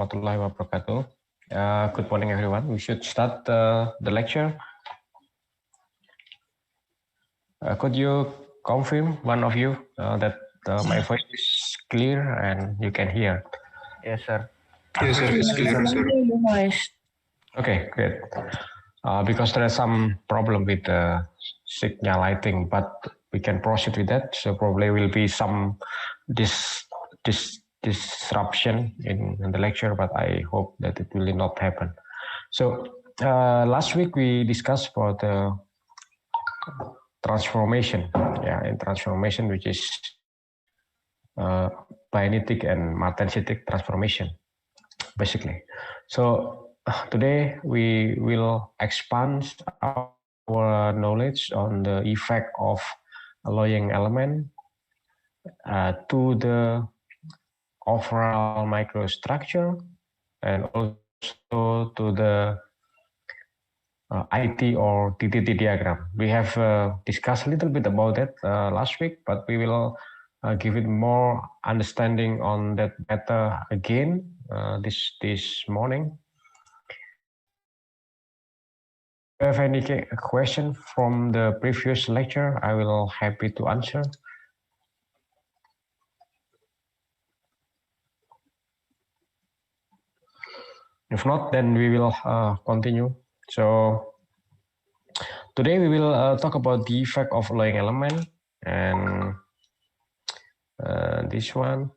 Warahmatullahi wabarakatuh. Good morning, everyone. We should start the lecture. Could you confirm, one of you, that my voice is clear and you can hear? Yes, sir. Yes, sir, it's clear, sir. Okay, great. Because there is some problem with the signal, I think, but we can proceed with that. So probably will be some disruption in the lecture, but I hope that it will not happen. So last week we discussed about the transformation, in transformation, which is kinetic and matensitic transformation, basically. So today we will expand our knowledge on the effect of alloying element to the overall microstructure and also to the IT or TTT diagram. We have discussed a little bit about that last week, but we will give it more understanding on that matter again this morning. If you have any question from the previous lecture, I will happy to answer. If not, then we will continue. So today we will talk about the effect of alloying element, and this one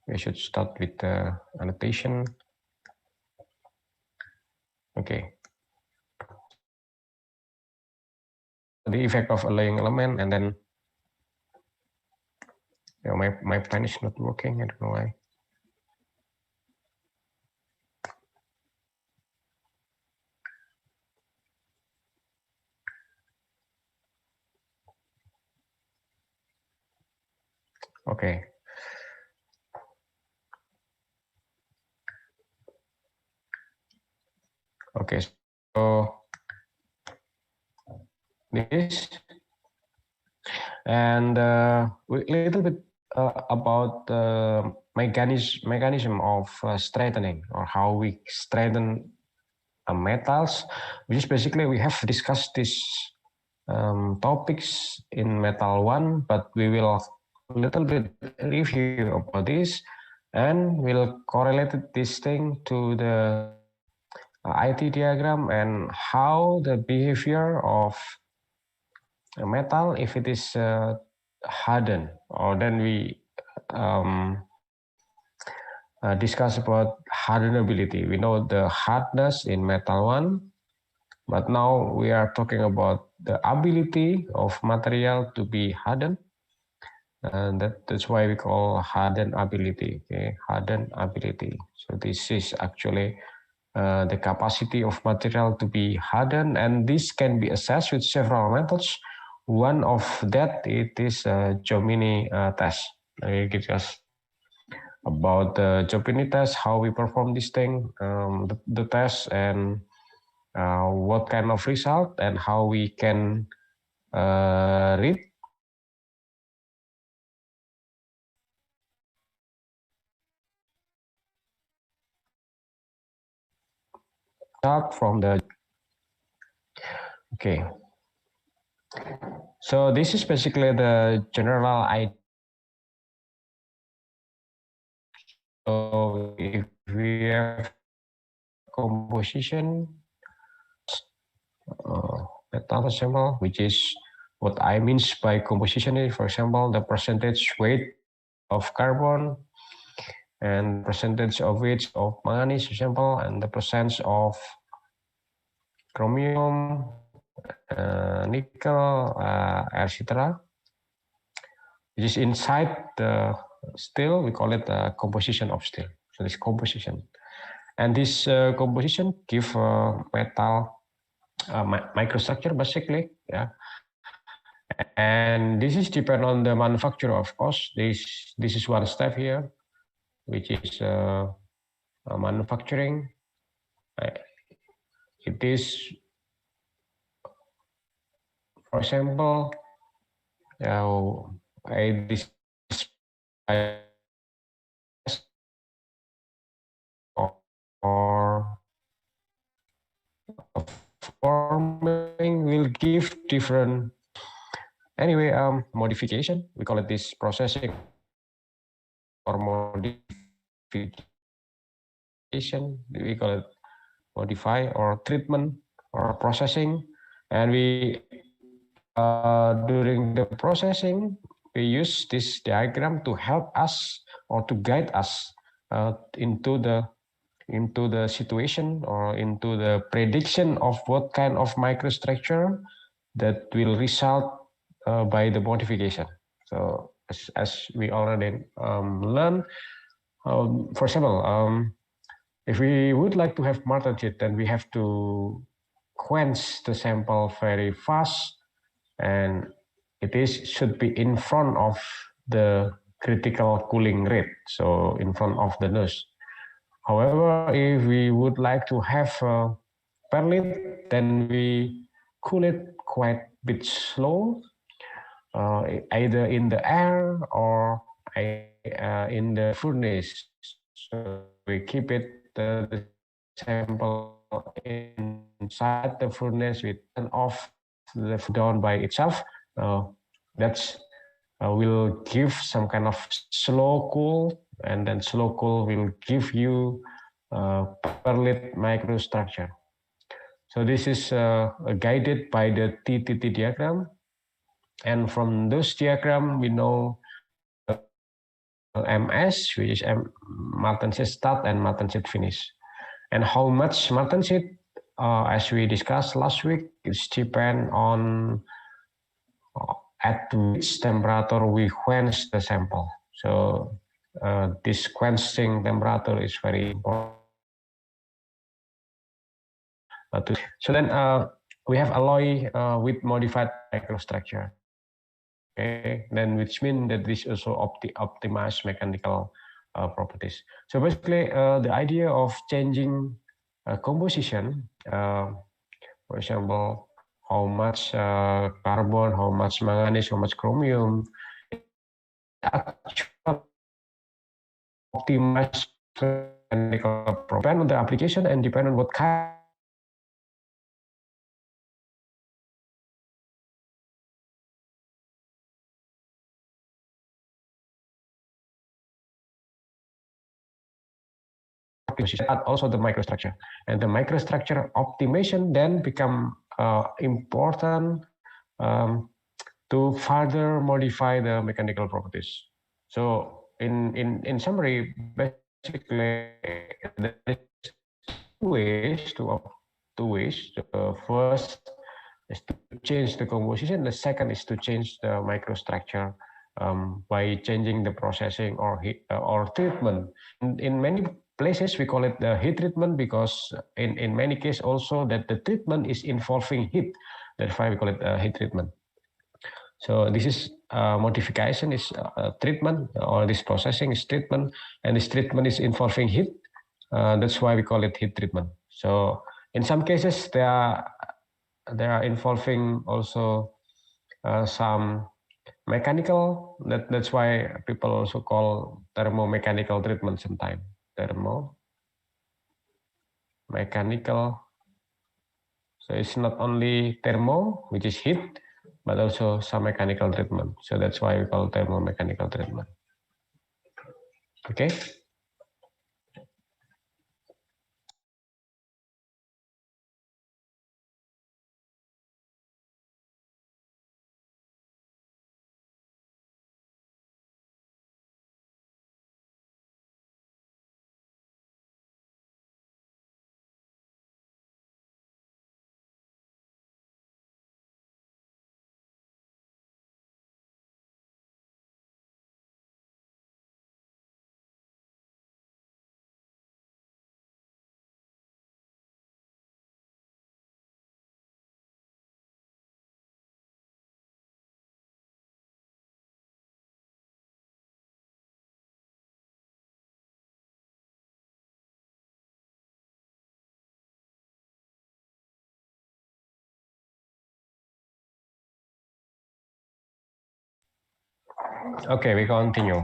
we should start with the annotation. Okay. The effect of alloying element, and then my pen is not working. I don't know why. Okay. Okay. So this, and a little bit about the mechanism of straightening, or how we straighten metals, which is basically we have discussed these topics in Metal 1, but we will a little bit review about this, and we'll correlate this thing to the IT diagram and how the behavior of a metal, if it is hardened, or then we discuss about hardenability. We know the hardness in Metal 1, but now we are talking about the ability of material to be hardened. And that's why we call hardened ability. Okay, hardened ability. So this is actually the capacity of material to be hardened, and this can be assessed with several methods. One of that it is Jomini test. It gives us about the Jomini test, how we perform this thing, the test, and what kind of result, and how we can read from the. Okay, so this is basically the general idea. So if we have composition metal assemble, which is what I mean by composition is, for example, the percentage weight of carbon and percentage of weight of manganese, for example, and the percentage of chromium, nickel, etc. Which is inside the steel, we call it the composition of steel. So this composition, and this composition give metal microstructure basically, yeah. And this is depend on the manufacturer, of course. This is one step here, which is manufacturing. It is, for example, this forming will give different modification. We call it this processing or modification. We call it modify or treatment or processing. And we during the processing, we use this diagram to help us or to guide us into the situation or into the prediction of what kind of microstructure that will result by the modification. So as we already learned, for example, if we would like to have Martensite, then we have to quench the sample very fast, and should be in front of the critical cooling rate, so in front of the nose. However, if we would like to have a perlit, then we cool it quite a bit slow, either in the air or in the furnace. So we keep the sample inside the furnace. We turn off the down by itself. That's will give some kind of slow cool, and then slow cool will give you perlit microstructure. So this is guided by the TTT diagram, and from this diagram we know MS, which is Martensite start and Martensite finish, and how much Martensite, as we discussed last week, it depends on at which temperature we quench the sample. So this quenching temperature is very important. So then we have alloy with modified microstructure. Okay, then which means that this also optimize mechanical properties. So basically, the idea of changing composition, for example, how much carbon, how much manganese, how much chromium, actually optimize mechanical properties. Depend on the application and depend on what kind. But also the microstructure, and the microstructure optimization then become important to further modify the mechanical properties. So in summary, basically there is two ways. The first is to change the composition. The second is to change the microstructure by changing the processing or heat or treatment. In many places we call it the heat treatment, because in many cases also that the treatment is involving heat. That's why we call it heat treatment. So this is modification is treatment, or this processing is treatment, and this treatment is involving heat. That's why we call it heat treatment. So in some cases they are involving also some mechanical. That's why people also call thermomechanical treatment sometimes. Thermomechanical. So it's not only thermo, which is heat, but also some mechanical treatment. So that's why we call thermomechanical treatment. Okay. Okay, we continue.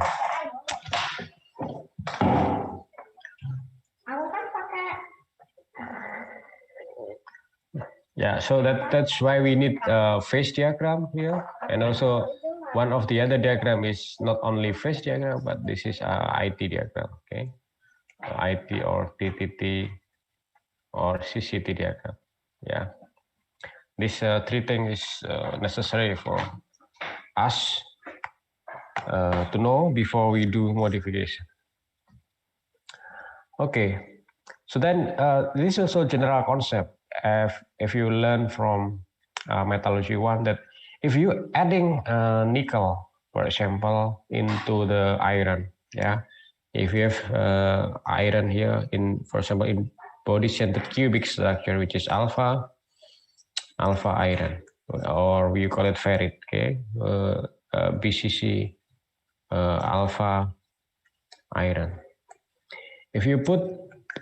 Yeah, so that's why we need a phase diagram here, and also one of the other diagram is not only phase diagram, but this is a IT diagram. Okay, IT or TTT or CCT diagram. Yeah, these three things is necessary for us to know before we do modification. Okay, so then this is also general concept. If you learn from metallurgy one, that if you adding nickel, for example, into the iron, yeah, if you have iron here in, for example, in body-centered cubic structure, which is alpha iron, or we call it ferrite, okay, BCC alpha iron. If you put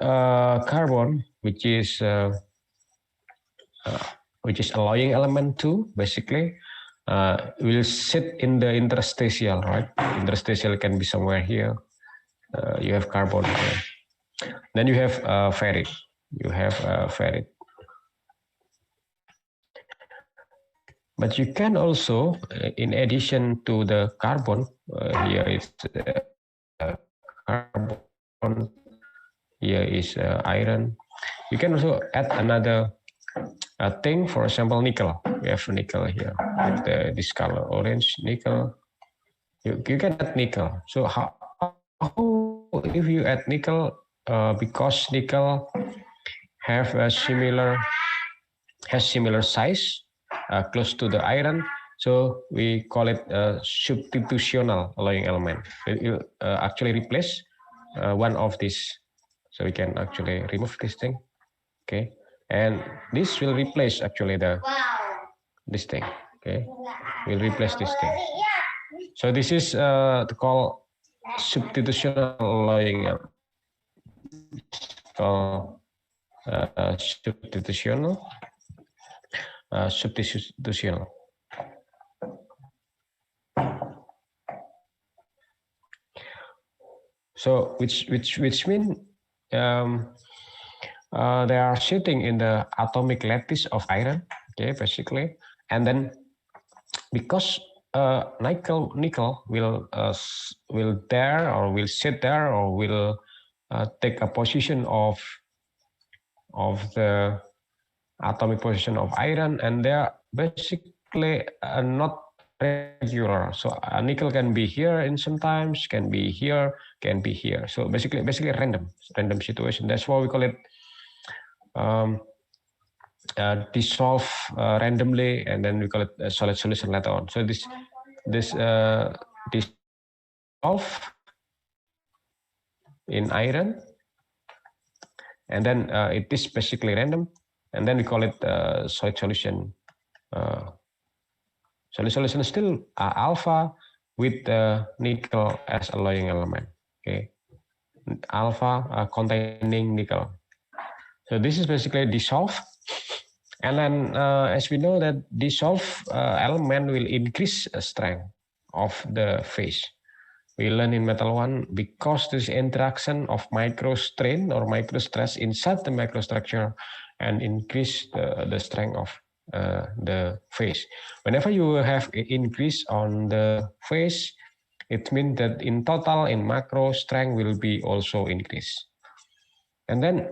carbon, which is alloying element 2, basically, will sit in the interstitial, right? Interstitial can be somewhere here. You have carbon here. Then you have ferrite. You have ferrite. But you can also, in addition to the carbon, here is carbon, here is iron. You can also add another thing, for example, nickel. We have nickel here with this color, orange nickel. You can add nickel. So how if you add nickel, because nickel have a similar size, close to the iron, so we call it a substitutional alloying element. It will actually replace one of these. So we can actually remove this thing, okay, and this will replace actually this thing, okay, will replace this thing. So this is called substitutional alloying, substitutional. So which mean they are sitting in the atomic lattice of iron, okay, basically, and then because nickel will there or will sit there or will take a position of the atomic position of iron, and they are basically not regular. So nickel can be here in sometimes, can be here, can be here. So basically random situation. That's why we call it dissolve randomly, and then we call it a solid solution later on. So this dissolve in iron, and then it is basically random, and then we call it solid solution. Solid solution is still alpha with nickel as alloying element. Okay, alpha containing nickel. So this is basically dissolve, and then as we know that dissolve element will increase strength of the phase. We learn in metal 1 because this interaction of microstrain or microstress inside the microstructure and increase the strength of the phase. Whenever you have an increase on the phase, it means that in total in macro strength will be also increased. And then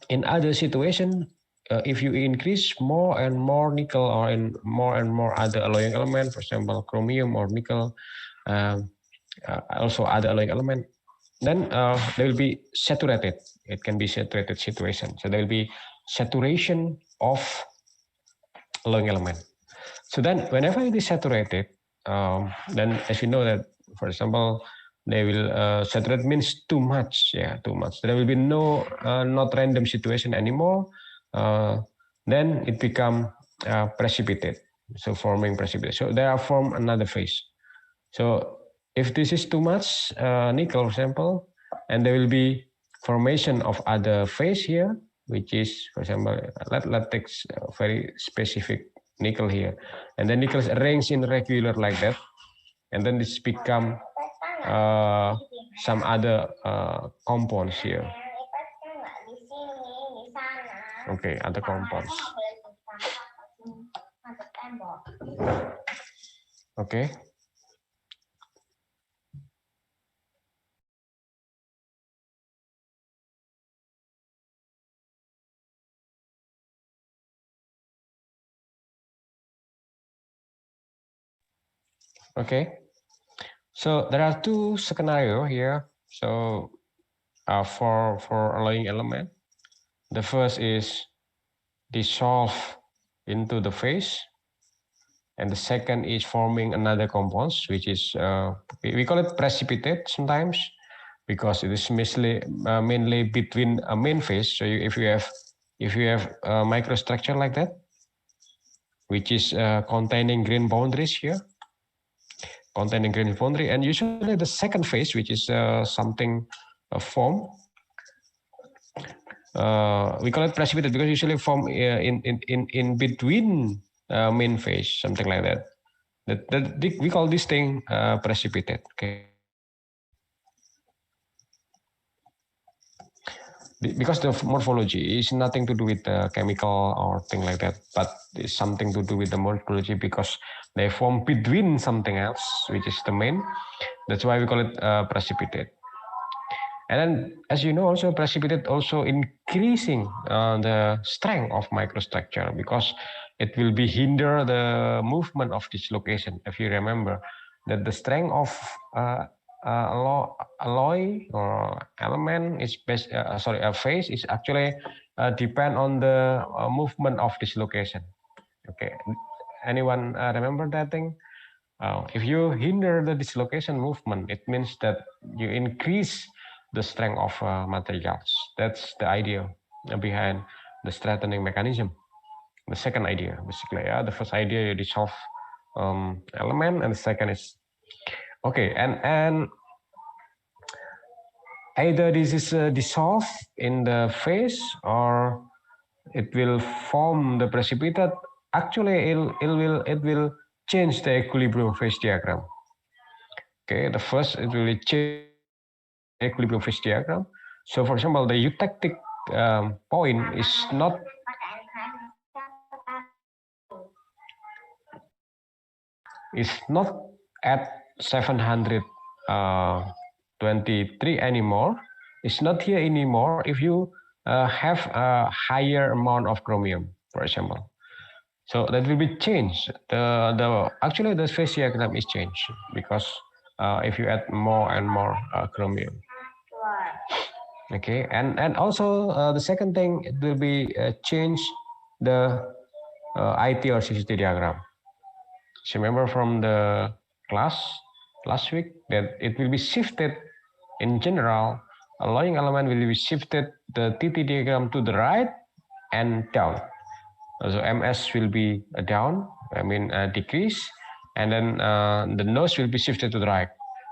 in other situation, if you increase more and more nickel or in more and more other alloying element, for example chromium or nickel, also other alloying element, then they will be saturated. It can be saturated situation. So there will be saturation of alloying element. So then whenever it is saturated, then as you know that, for example, they will saturate means too much, too much. There will be no not random situation anymore. Then it become precipitate. So forming precipitate. So they are form another phase. So if this is too much nickel, for example, and there will be formation of other phase here, which is, for example, let's take very specific nickel here, and then nickel is arranged in regular like that, and then this become some other compounds here. Okay, other compounds. Okay. Okay. So there are two scenarios here. So for alloying element, the first is dissolve into the phase, and the second is forming another compounds, which is we call it precipitate sometimes, because it is mainly between a main phase. So if you have a microstructure like that, which is containing grain boundaries here, containing grain boundary, and usually the second phase, which is something form. We call it precipitate because usually form in between main phase, something like that. We call this thing precipitate. Okay. Because the morphology is nothing to do with the chemical or thing like that, but it's something to do with the morphology because they form between something else, which is the main. That's why we call it precipitate. And then, as you know, also precipitate also increasing the strength of microstructure because it will be hinder the movement of dislocation. If you remember that the strength of alloy or element is a phase is actually depend on the movement of dislocation. Okay, anyone remember that thing? If you hinder the dislocation movement, it means that you increase the strength of materials. That's the idea behind the strengthening mechanism. The second idea, basically, the first idea you dissolve element, and the second is okay, and either this is dissolved in the phase or it will form the precipitate. Actually, it will change the equilibrium phase diagram. Okay, the first it will change equilibrium phase diagram. So, for example, the eutectic point is not at 723 anymore. It's not here anymore if you have a higher amount of chromium, for example. So that will be changed. Actually the phase diagram is changed because if you add more and more chromium. Okay, and also the second thing, it will be change the IT or CCT diagram. So remember from the class last week that it will be shifted in general. Alloying element will be shifted the TT diagram to the right and down. So MS will be down, decrease, and then the nose will be shifted to the right.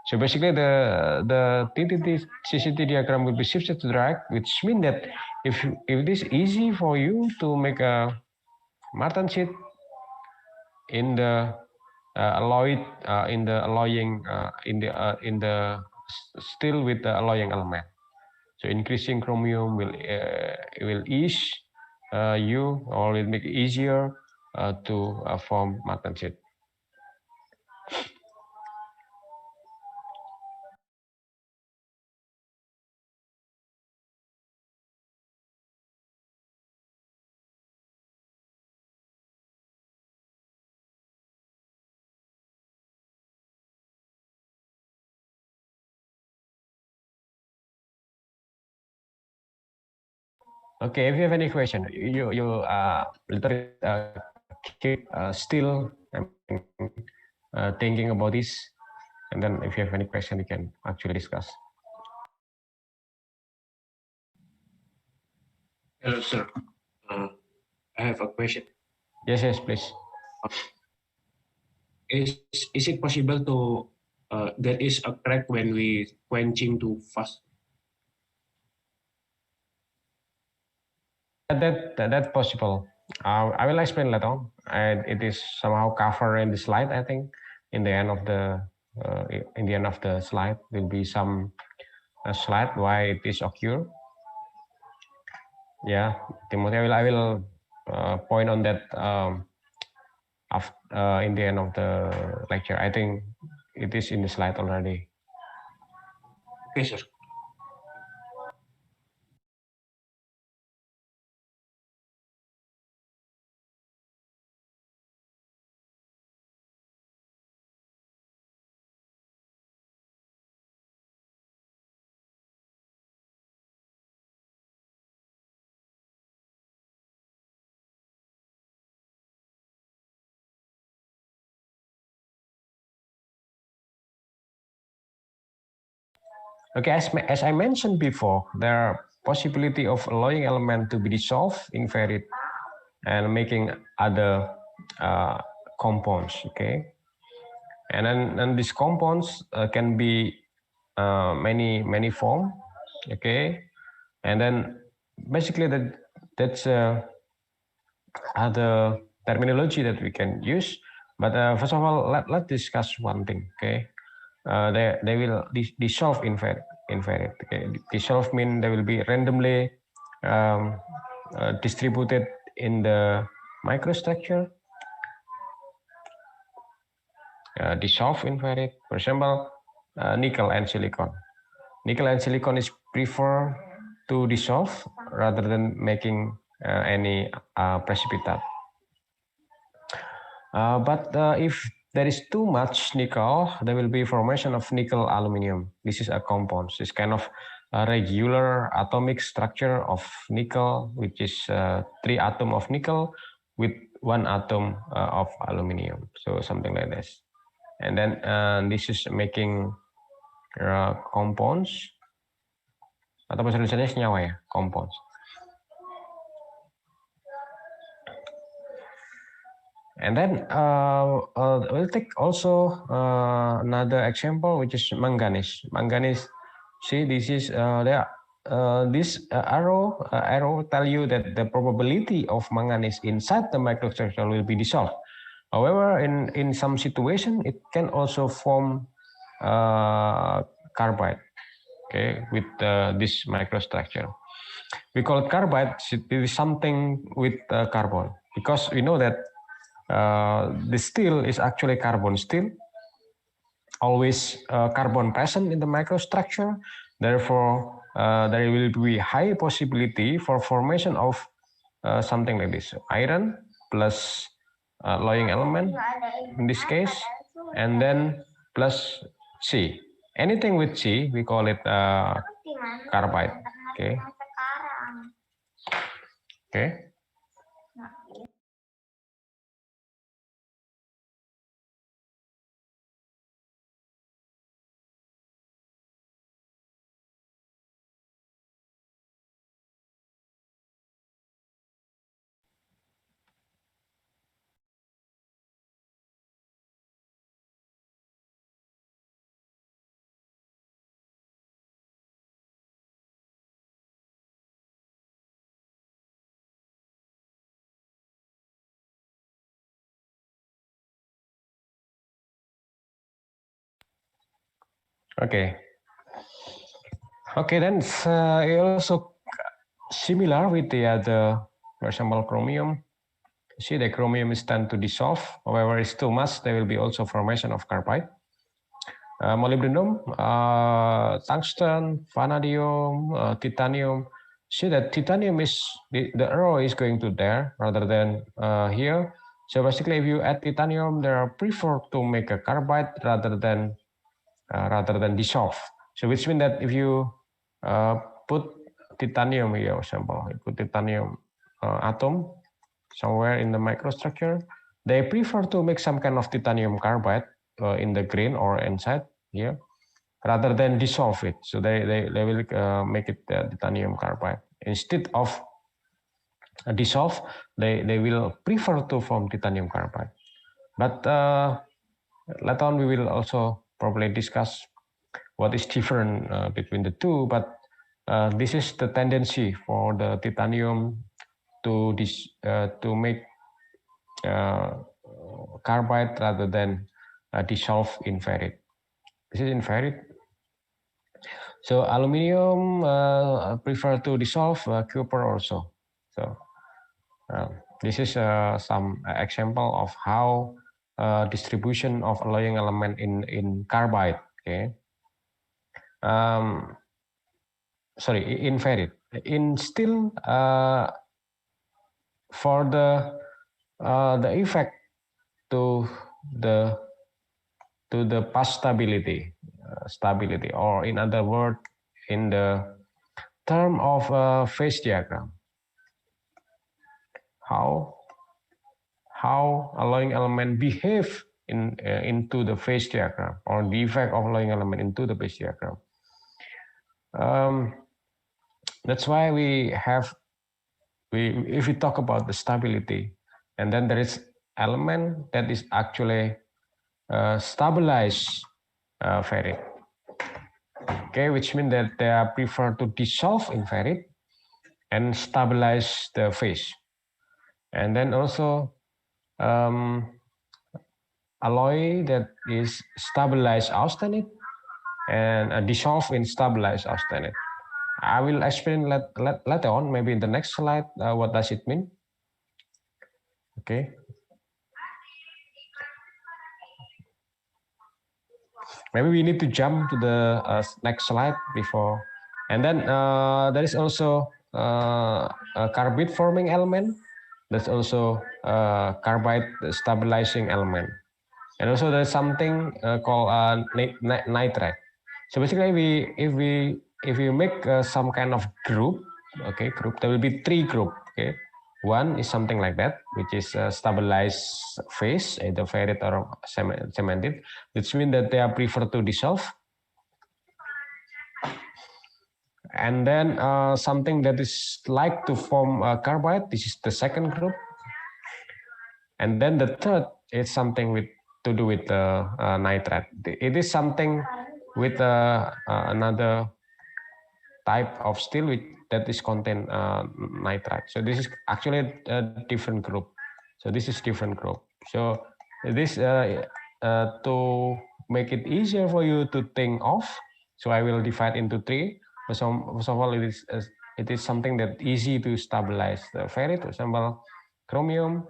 So basically the TTT CCT diagram will be shifted to the right, which means that if it is easy for you to make a martensite in the alloyed in the alloying in the still with the alloying element. So increasing chromium will ease you, or will make it easier to form martensite. Okay, if you have any question, you literally keep still thinking about this, and then if you have any question, you can actually discuss. Hello, sir. I have a question. Yes, please. Is it possible to there is a crack when we quenching too fast? That's possible. I will explain later on. And it is somehow covered in the slide. I think in the end of the slide will be some slide why it is occur. Yeah, Timothy, I will point on that in the end of the lecture. I think it is in the slide already. Okay, sir. Okay, as I mentioned before, there are possibility of allowing element to be dissolved in ferrite and making other compounds. Okay, and then these compounds can be many form. Okay, and then basically that's other terminology that we can use. But first of all, let's discuss one thing. Okay, they will dissolve in ferrite. Okay, dissolve mean they will be randomly distributed in the microstructure. Dissolve in ferrite. For example, nickel and silicon. Nickel and silicon is preferred to dissolve rather than making any precipitate. But if there is too much nickel, there will be formation of nickel aluminum. This is a compound. This kind of regular atomic structure of nickel, which is 3 atoms of nickel with 1 atom of aluminum. So something like this. And then this is making compounds. Atau bahasa Indonesia senyawa ya, compounds. And then we'll take also another example, which is manganese. Manganese, see, this is this arrow tell you that the probability of manganese inside the microstructure will be dissolved. However, in some situation, it can also form carbide, okay, with this microstructure. We call it carbide. It is something with carbon, because we know that the steel is actually carbon steel, always carbon present in the microstructure. Therefore, there will be high possibility for formation of something like this: iron plus alloying element in this case, and then plus C. Anything with C, we call it carbide. Okay. Okay. Okay. Okay, then it also similar with the other, for example, chromium. See, the chromium is tend to dissolve. However, it's too much, there will be also formation of carbide. Molybdenum, tungsten, vanadium, titanium. See that titanium is, the arrow is going to there rather than here. So basically, if you add titanium, they are preferred to make a carbide rather than dissolve. So which means that if you put titanium here, for example, you put titanium atom somewhere in the microstructure, they prefer to make some kind of titanium carbide in the grain or inside here, rather than dissolve it. So they will make it titanium carbide. Instead of dissolve, they will prefer to form titanium carbide. But later on, we will also probably discuss what is different between the two. But this is the tendency for the titanium to make carbide rather than dissolve in ferrite. This is in ferrite. So aluminium prefer to dissolve, copper also. So This is some example of how distribution of alloying element in carbide. Okay. Sorry, in ferrite. In steel, for the effect to the path stability, or in other words, in the term of phase diagram, how alloying element behave into the phase diagram, or the effect of alloying element into the phase diagram. That's why if we talk about the stability, and then there is element that is actually stabilize ferrite. Okay, which means that they are prefer to dissolve in ferrite and stabilize the phase. And then also alloy that is stabilized austenite and dissolve in stabilized austenite. I will explain later on, maybe in the next slide, what does it mean. Okay. Maybe we need to jump to the next slide before. And then there is also a carbide forming element. That's also carbide stabilizing element. And also there's something called nitride. So basically, if we make some kind of group, okay, there will be 3 group. Okay, one is something like that, which is stabilized phase, either ferrite or cemented, which means that they are prefer to dissolve. And then something that is like to form carbide. This is the second group. And then the third is something to do with nitride. It is something with another type of steel that is contain nitride. So this is actually a different group. So this is different group. So this to make it easier for you to think of. So I will divide into 3. First of all, it is something that easy to stabilize the ferrite. For example, chromium.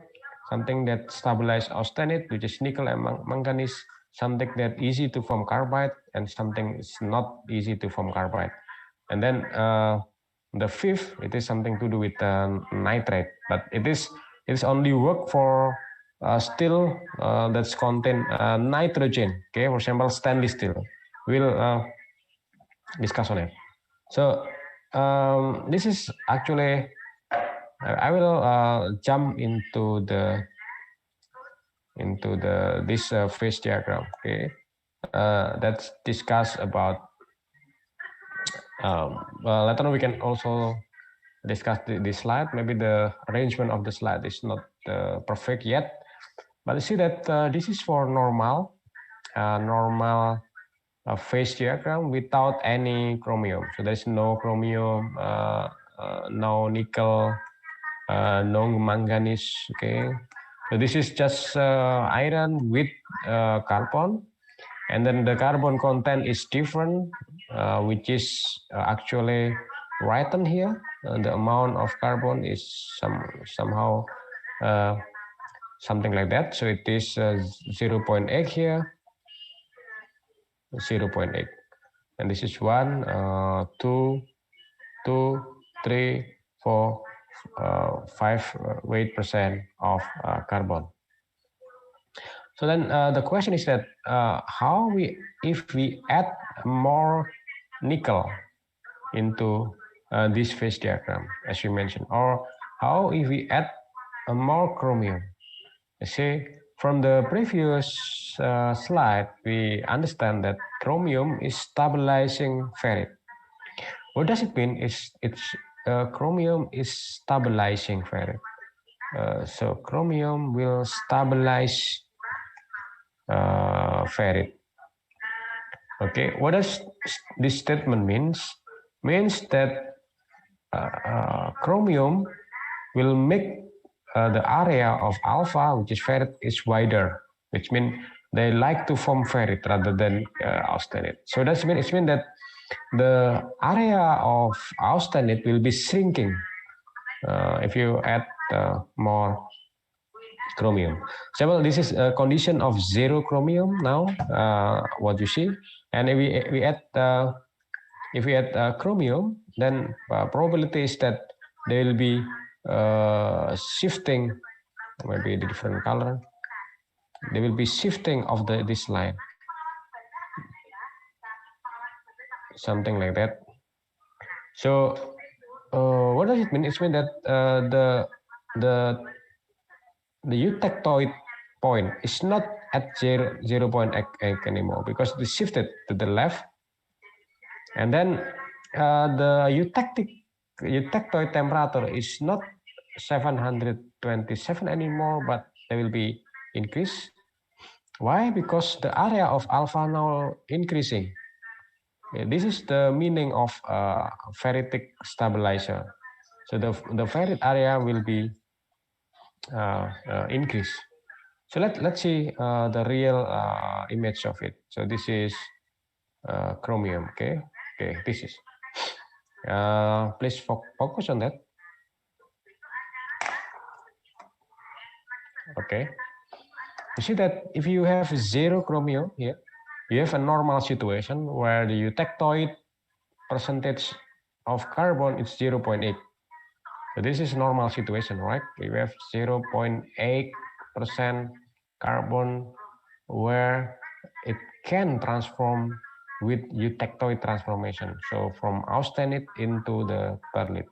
Something that stabilize austenite, which is nickel and manganese. Something that easy to form carbide, and something is not easy to form carbide. And then the fifth, it is something to do with nitrate, but it is only work for steel that's contain nitrogen. Okay, for example, stainless steel. We'll discuss on it. So this is actually, I will jump into this phase diagram. Okay, let's discuss about. Later on we can also discuss this slide. Maybe the arrangement of the slide is not perfect yet, but you see that this is for normal phase diagram without any chromium. So there's no chromium, no nickel, no manganese. Okay, so this is just iron with carbon, and then the carbon content is different, which is actually written here. The amount of carbon is somehow something like that. So it is 0.8 here, 0.8, and this is 1, 2, 2, 3, 4, 5% of carbon. So then the question is that if we add more nickel into this phase diagram, as you mentioned, or how if we add more chromium? You see, from the previous slide, we understand that chromium is stabilizing ferrite. What does it mean? It's chromium is stabilizing ferrite. So chromium will stabilize ferrite. Okay, what does this statement means? Means that chromium will make the area of alpha, which is ferrite, is wider, which means they like to form ferrite rather than austenite. So it means that the area of austenite will be shrinking if you add more chromium. So well, this is a condition of 0 chromium now, what you see. And if we add chromium, then probability is that there will be shifting, maybe the different color. There will be shifting of this line, something like that. So what does it mean? It means that the eutectoid point is not at 0.8 anymore, because it shifted to the left, and then the eutectoid temperature is not 727 anymore, but there will be increase. Why? Because the area of alpha now increasing. This is the meaning of ferritic stabilizer. So the ferrite area will be increase. So let's see the real image of it. So this is chromium. Okay, this is. Please focus on that. Okay, you see that if you have 0 chromium here, you have a normal situation where the eutectoid percentage of carbon is 0.8. So this is normal situation, right? You have 0.8% carbon where it can transform with eutectoid transformation, so from austenite into the perlite.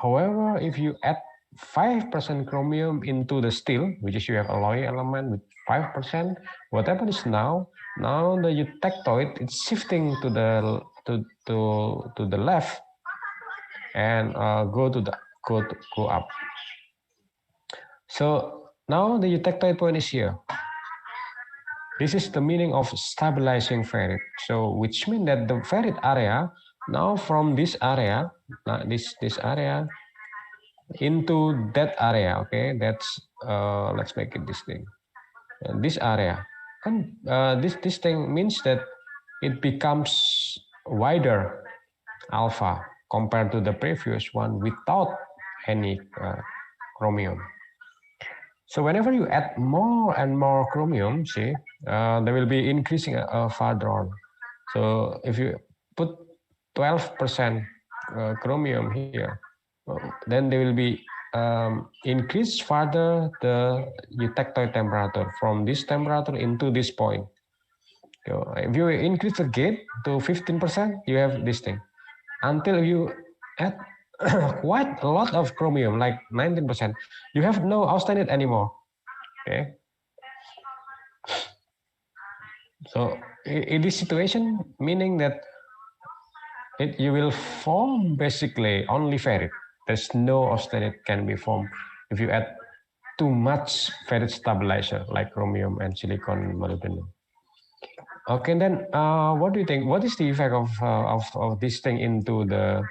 However, if you add 5% chromium into the steel, which is you have alloy element with 5%, what happens now? Now the eutectoid is shifting to the left and go up. So now the eutectoid point is here. This is the meaning of stabilizing ferrite. So which means that the ferrite area now from this area, this area into that area. Okay, that's let's make it this thing. This area, and this thing means that it becomes wider alpha compared to the previous one without any chromium. So whenever you add more and more chromium, see, they will be increasing further on. So if you put 12% chromium here, then they will be increase further the eutectoid temperature from this temperature into this point. So if you increase the gate to 15%, you have this thing. Until you add quite a lot of chromium, like 19%, you have no austenite anymore. Okay. So in this situation, meaning that you will form basically only ferrite. There's no austenite can be formed if you add too much ferrite stabilizer like chromium and silicon molybdenum. Okay, then what do you think? What is the effect of this thing into the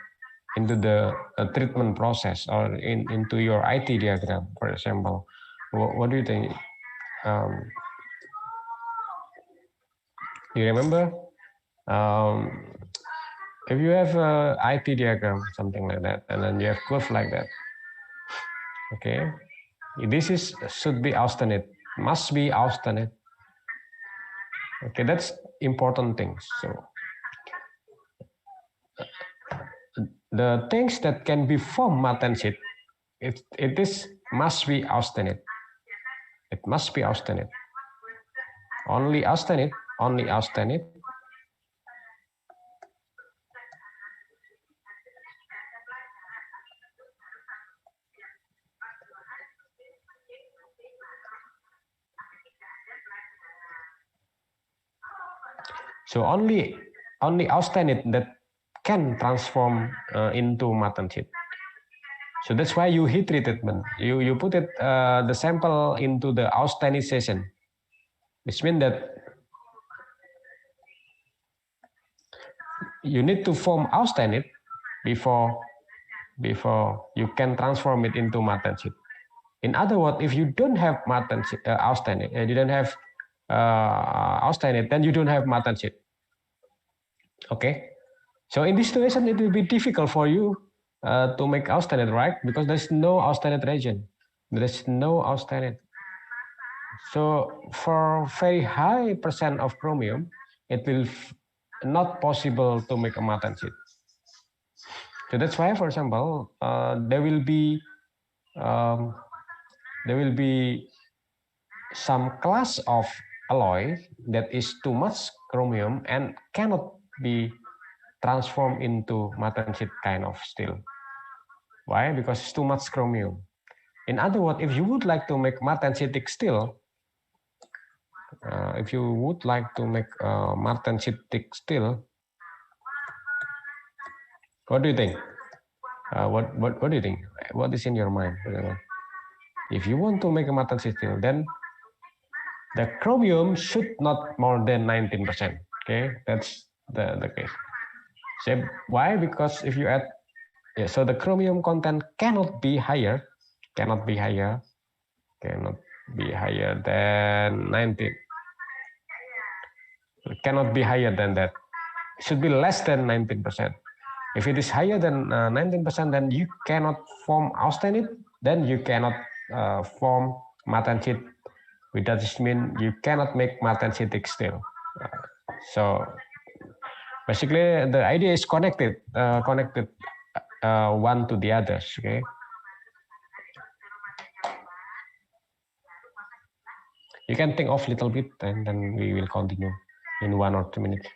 treatment process or into your IT diagram, for example? What do you think? You remember? If you have a IT diagram, something like that, and then you have curve like that, okay, this should be austenite, must be austenite. Okay, that's important things. So the things that can be formed martensite, it must be austenite. It must be austenite. Only austenite. Only austenite. So only austenite that can transform into martensite. So that's why you heat treatment. You put it the sample into the austenization, which means that you need to form austenite before you can transform it into martensite. In other words, if you don't have austenite, you don't have austenite, then you don't have martensite. Okay, so in this situation, it will be difficult for you to make austenite, right? Because there's no austenite region. There's no austenite. So for very high percent of chromium, it will not possible to make a martensite. So that's why, for example, there will be some class of alloy that is too much chromium and cannot be transformed into martensite kind of steel. Why? Because it's too much chromium. In other words, if you would like to make martensitic steel, what do you think? What do you think? What is in your mind? If you want to make a martensite steel, then the chromium should not more than 19%. Okay, that's the case. So why? Because if you add, so the chromium content cannot be higher than 19. Cannot be higher than that. It should be less than 19%. If it is higher than 19%, then you cannot form austenite. Then you cannot form martensite. Which does mean you cannot make martensitic steel. So basically, the idea is connected one to the others. Okay. You can think of a little bit, and then we will continue in 1 or 2 minutes.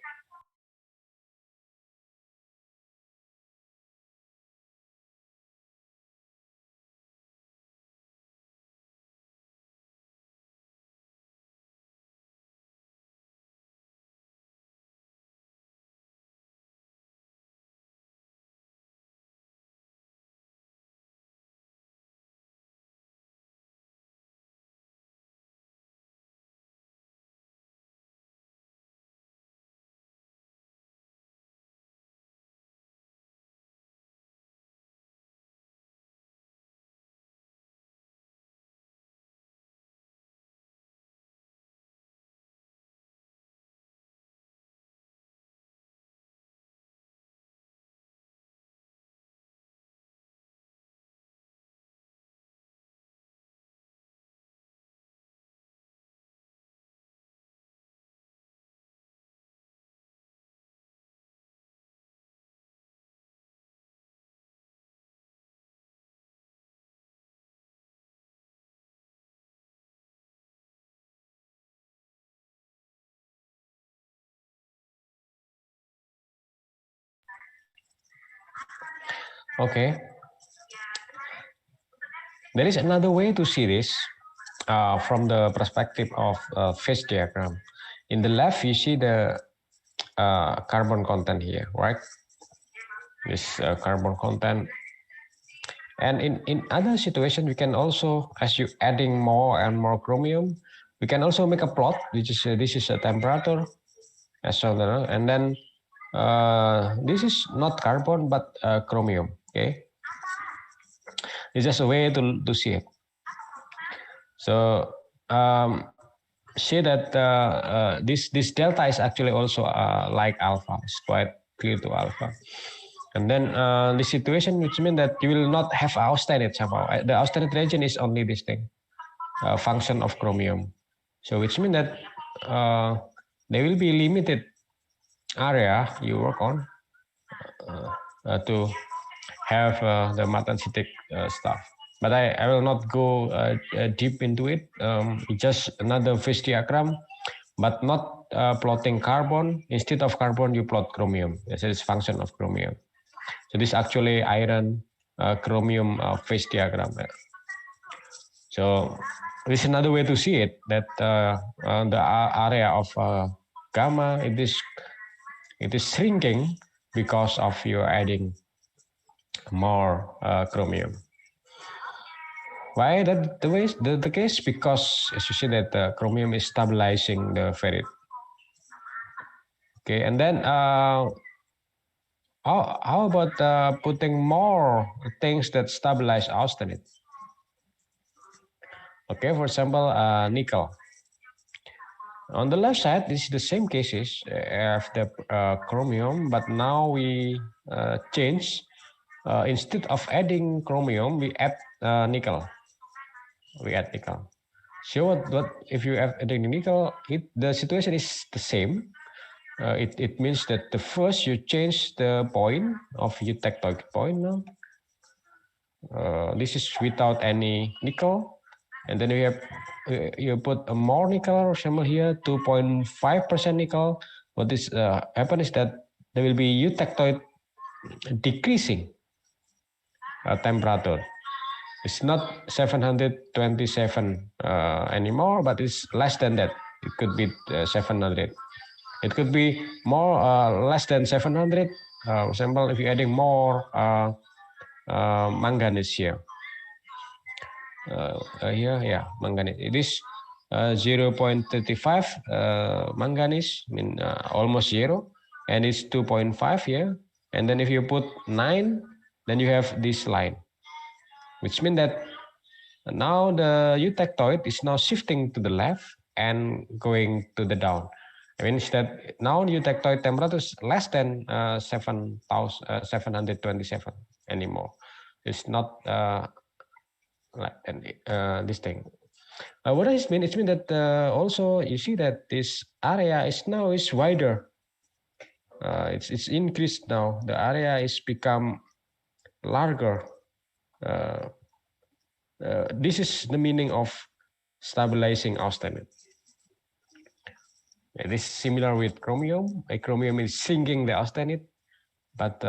Okay. There is another way to see this from the perspective of phase diagram. In the left, you see the carbon content here, right? This carbon content. And in other situation, we can also, as you adding more and more chromium, we can also make a plot, which is this is a temperature, as well, and then this is not carbon but chromium. Okay, it's just a way to see it. So see that this delta is actually also like alpha. It's quite clear to alpha. And then the situation, which means that you will not have austenite somehow. The austenite region is only this thing, function of chromium. So which means that there will be limited area you work on to have the martensitic stuff. But I will not go deep into it. Just another phase diagram, but not plotting carbon. Instead of carbon, you plot chromium. This is function of chromium. So this is actually iron chromium phase diagram. So this is another way to see it, that the area of gamma, it is shrinking because of you adding more chromium. Why that the way the case? Because as you see that the chromium is stabilizing the ferrite. Okay, and then how about putting more things that stabilize austenite? Okay, for example, nickel. On the left side, this is the same cases of the chromium, but now we change instead of adding chromium, we add nickel. We add nickel. So what if you add nickel? The situation is the same. It means that the first you change the point of eutectoid point now. This is without any nickel, and then you put a more nickel sample here, 2.5% nickel. What this happen is that there will be eutectoid decreasing temperature. It's not 727 anymore, but it's less than that. It could be 700. It could be more less than 700. For example, if you're adding more manganese here. Here, yeah, manganese. It is 0.35 manganese, almost zero, and it's 2.5 here. And then if you put 9, then you have this line, which means that now the eutectoid is now shifting to the left and going to the down. It means that now eutectoid temperature is less than 727 anymore. It's not like this thing. What does it mean? It means that also you see that this area is now wider. It's increased now. The area is become larger. This is the meaning of stabilizing austenite. This is similar with chromium. Chromium is sinking the austenite, but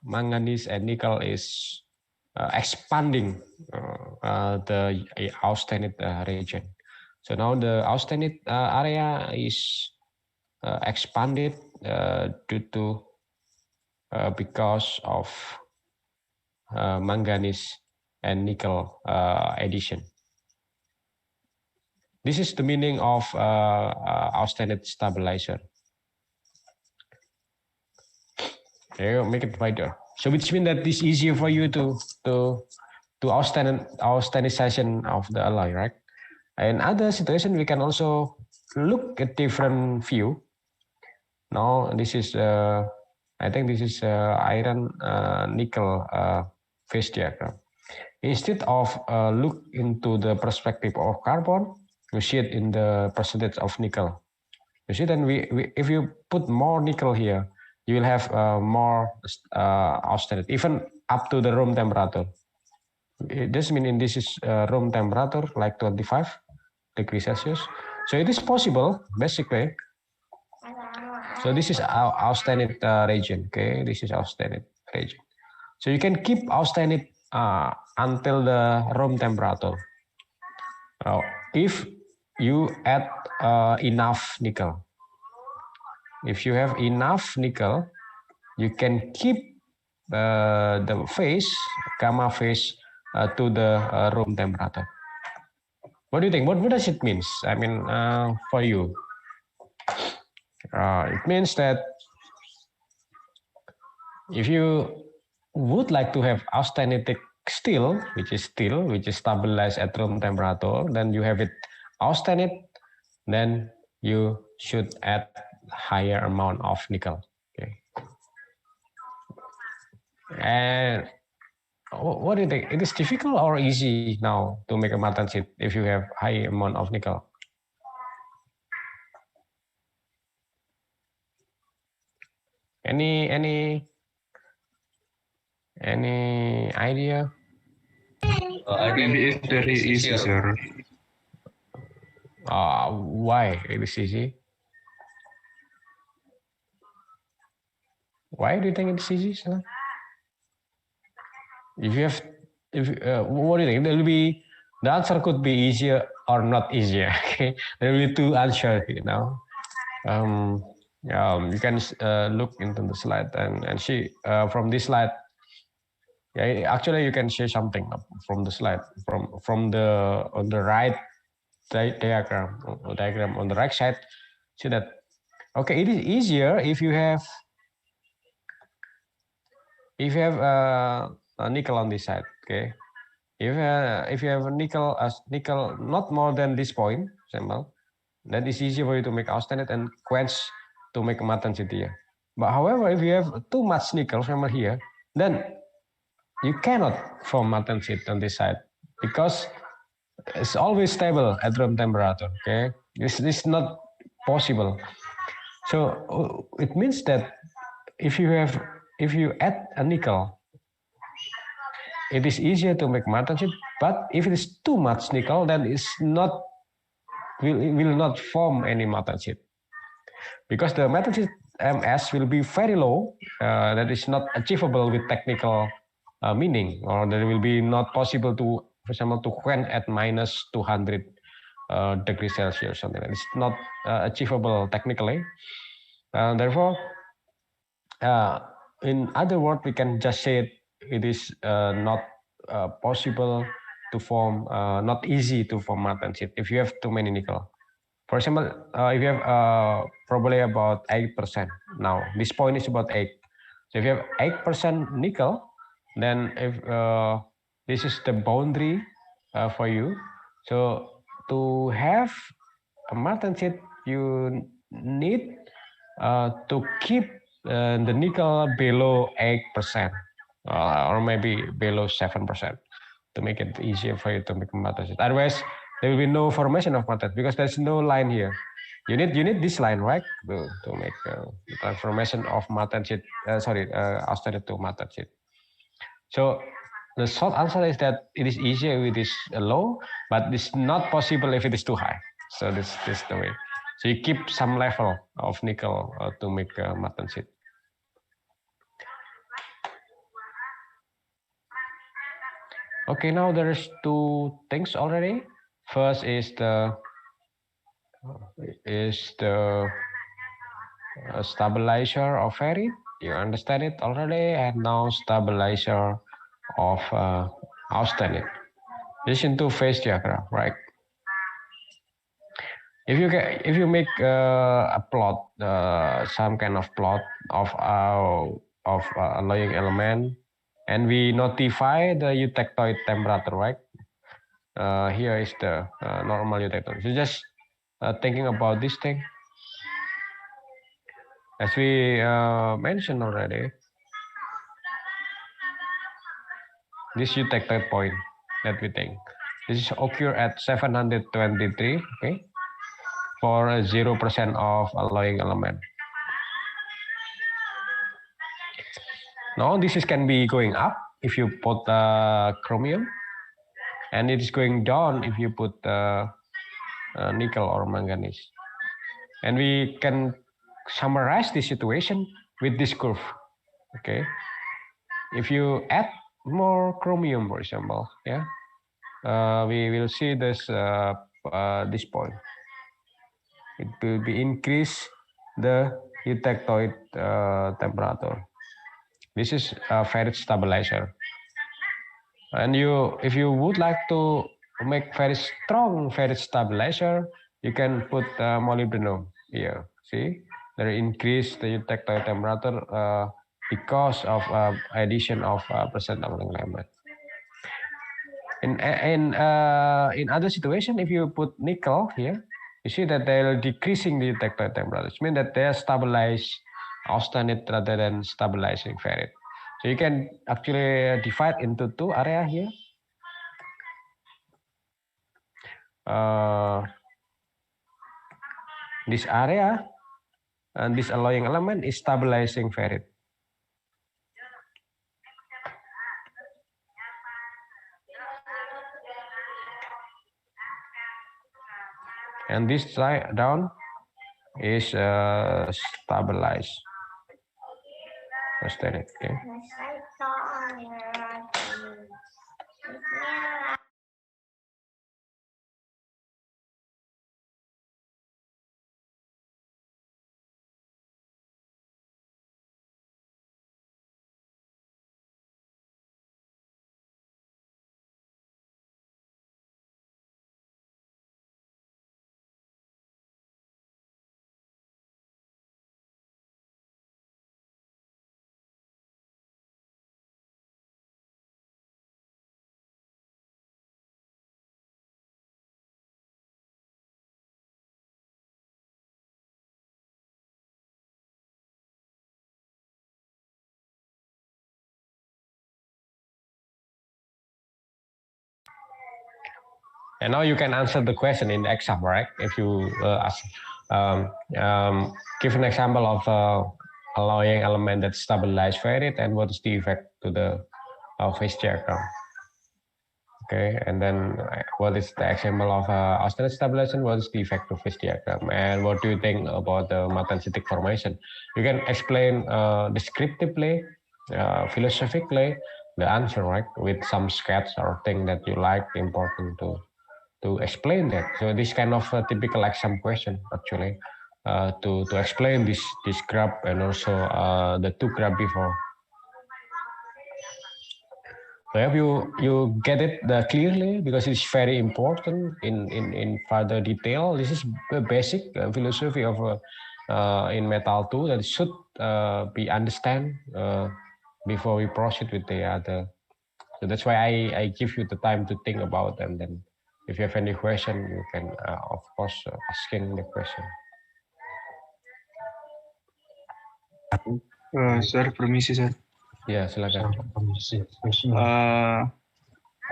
manganese and nickel is expanding the austenite region. So now the austenite area is expanded due to because of manganese and nickel addition. This is the meaning of austenite stabilizer. There, make it wider. So which means that it's easier for you to austenitization of the alloy, right? In other situation, we can also look at different view. Now this is I think this is iron nickel phase diagram. Instead of look into the perspective of carbon, you see it in the percentage of nickel. You see, then if you put more nickel here, you will have more austenite, even up to the room temperature. This means this is room temperature like 25 degrees Celsius. So it is possible, basically. So this is our austenite region. Okay, this is austenite region. So you can keep austenite until the room temperature. If you add enough nickel. If you have enough nickel, you can keep the phase, gamma phase, to the room temperature. What do you think? What does it mean? I mean, for you, it means that if you would like to have austenitic steel, which is stabilized at room temperature, then you have it austenite, then you should add higher amount of nickel. Okay. And what do you think? It is difficult or easy now to make a martensit if you have high amount of nickel? Any idea? I think it's very easy, sir. Why it is easy? Why do you think it's easy, sir? What do you think? The answer could be easier or not easier. Okay, there will be two answers. You can look into the slide and see from this slide. Yeah, actually, you can see something from the slide from the on the right diagram on the right side. See that? Okay, it is easier if you have a nickel on this side. Okay, if you have a nickel not more than this point, example, then it's easier for you to make austenite and quench to make martensit here. But however, if you have too much nickel from here, then you cannot form martensite on this side because it's always stable at room temperature. Okay, this is not possible. So it means that if you add a nickel, it is easier to make martensite. But if it is too much nickel, then it's not will not form any martensite because the martensite MS will be very low. That is not achievable with technical meaning, or that will be not possible to, for example, to quench at minus 200 degrees Celsius, something like that. It's not achievable technically. Therefore, in other words, we can just say it is not possible to form, not easy to form martensite if you have too many nickel. For example, if you have probably about 8%, now this point is about 8. So if you have 8% nickel, then if this is the boundary for you. So to have a martensite, you need to keep the nickel below 8%, or maybe below 7%, to make it easier for you to make martensite. Otherwise, there will be no formation of martensite because there's no line here. You need this line, right, to make the transformation of martensite. Austenite to martensite. So the short answer is that it is easier if it is low, but it's not possible if it is too high. So this is the way. So you keep some level of nickel to make martensite. Okay, now there's two things already. First is the stabilizer of ferrite. You understand it already, and now stabilizer of austenite. This in two-phase diagram, right? If you make a plot, some kind of plot of alloying element, and we notify the eutectoid temperature, right? Here is the normal eutectoid. So just thinking about this thing, as we mentioned already, this eutectoid point that we think, this is occur at 723, okay, for 0% of alloying element. Now this can be going up if you put chromium, and it is going down if you put nickel or manganese. And we can summarize the situation with this curve. Okay, if you add more chromium, for example, yeah, we will see this this point. It will be increase the eutectoid temperature. This is a ferrite stabilizer. And if you would like to make very strong ferrite stabilizer, you can put molybdenum here. See, there increase the eutectoid temperature because of addition of percent alloying element. In other situation, if you put nickel here, you see that they are decreasing the eutectoid temperature. It means that they are stabilized austenite rather than stabilizing ferrite. So you can actually divide into two areas here. This area and this alloying element is stabilizing ferrite. And this side down is stabilized. Okay. And now you can answer the question in the exam, right? If you give an example of alloying element that stabilize ferrite, and what is the effect to the phase diagram? Okay, and then what is the example of austenite stabilization? What is the effect of phase diagram? And what do you think about the martensitic formation? You can explain descriptively, philosophically, the answer, right? With some sketch or thing that you like, important to explain that. So this kind of a typical exam question actually, to explain this graph and also the two graph before. So have you get it clearly, because it's very important in further detail. This is the basic philosophy of in metal 2 that should be understand before we proceed with the other. So that's why I give you the time to think about them. Then if you have any question, you can of course asking the question. Sir, permisi sir. Ya, silakan.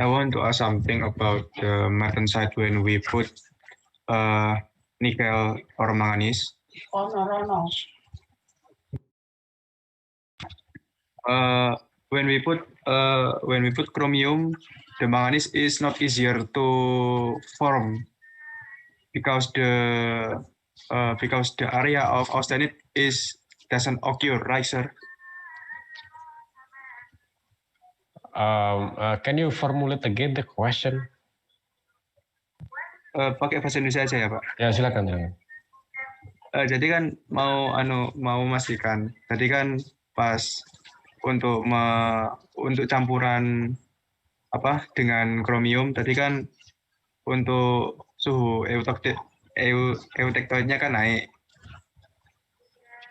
I want to ask something about the martensite when we put nickel or manganese. When we put chromium, the manganese is not easier to form because the area of austenite doesn't occur, right, sir? Can you formulate again the question? Pakai bahasa Indonesia aja ya, Pak. Ya, silakan. Jadi kan mau memastikan. Tadi kan pas untuk campuran dengan kromium, tadi kan untuk suhu eutektoidnya kan naik.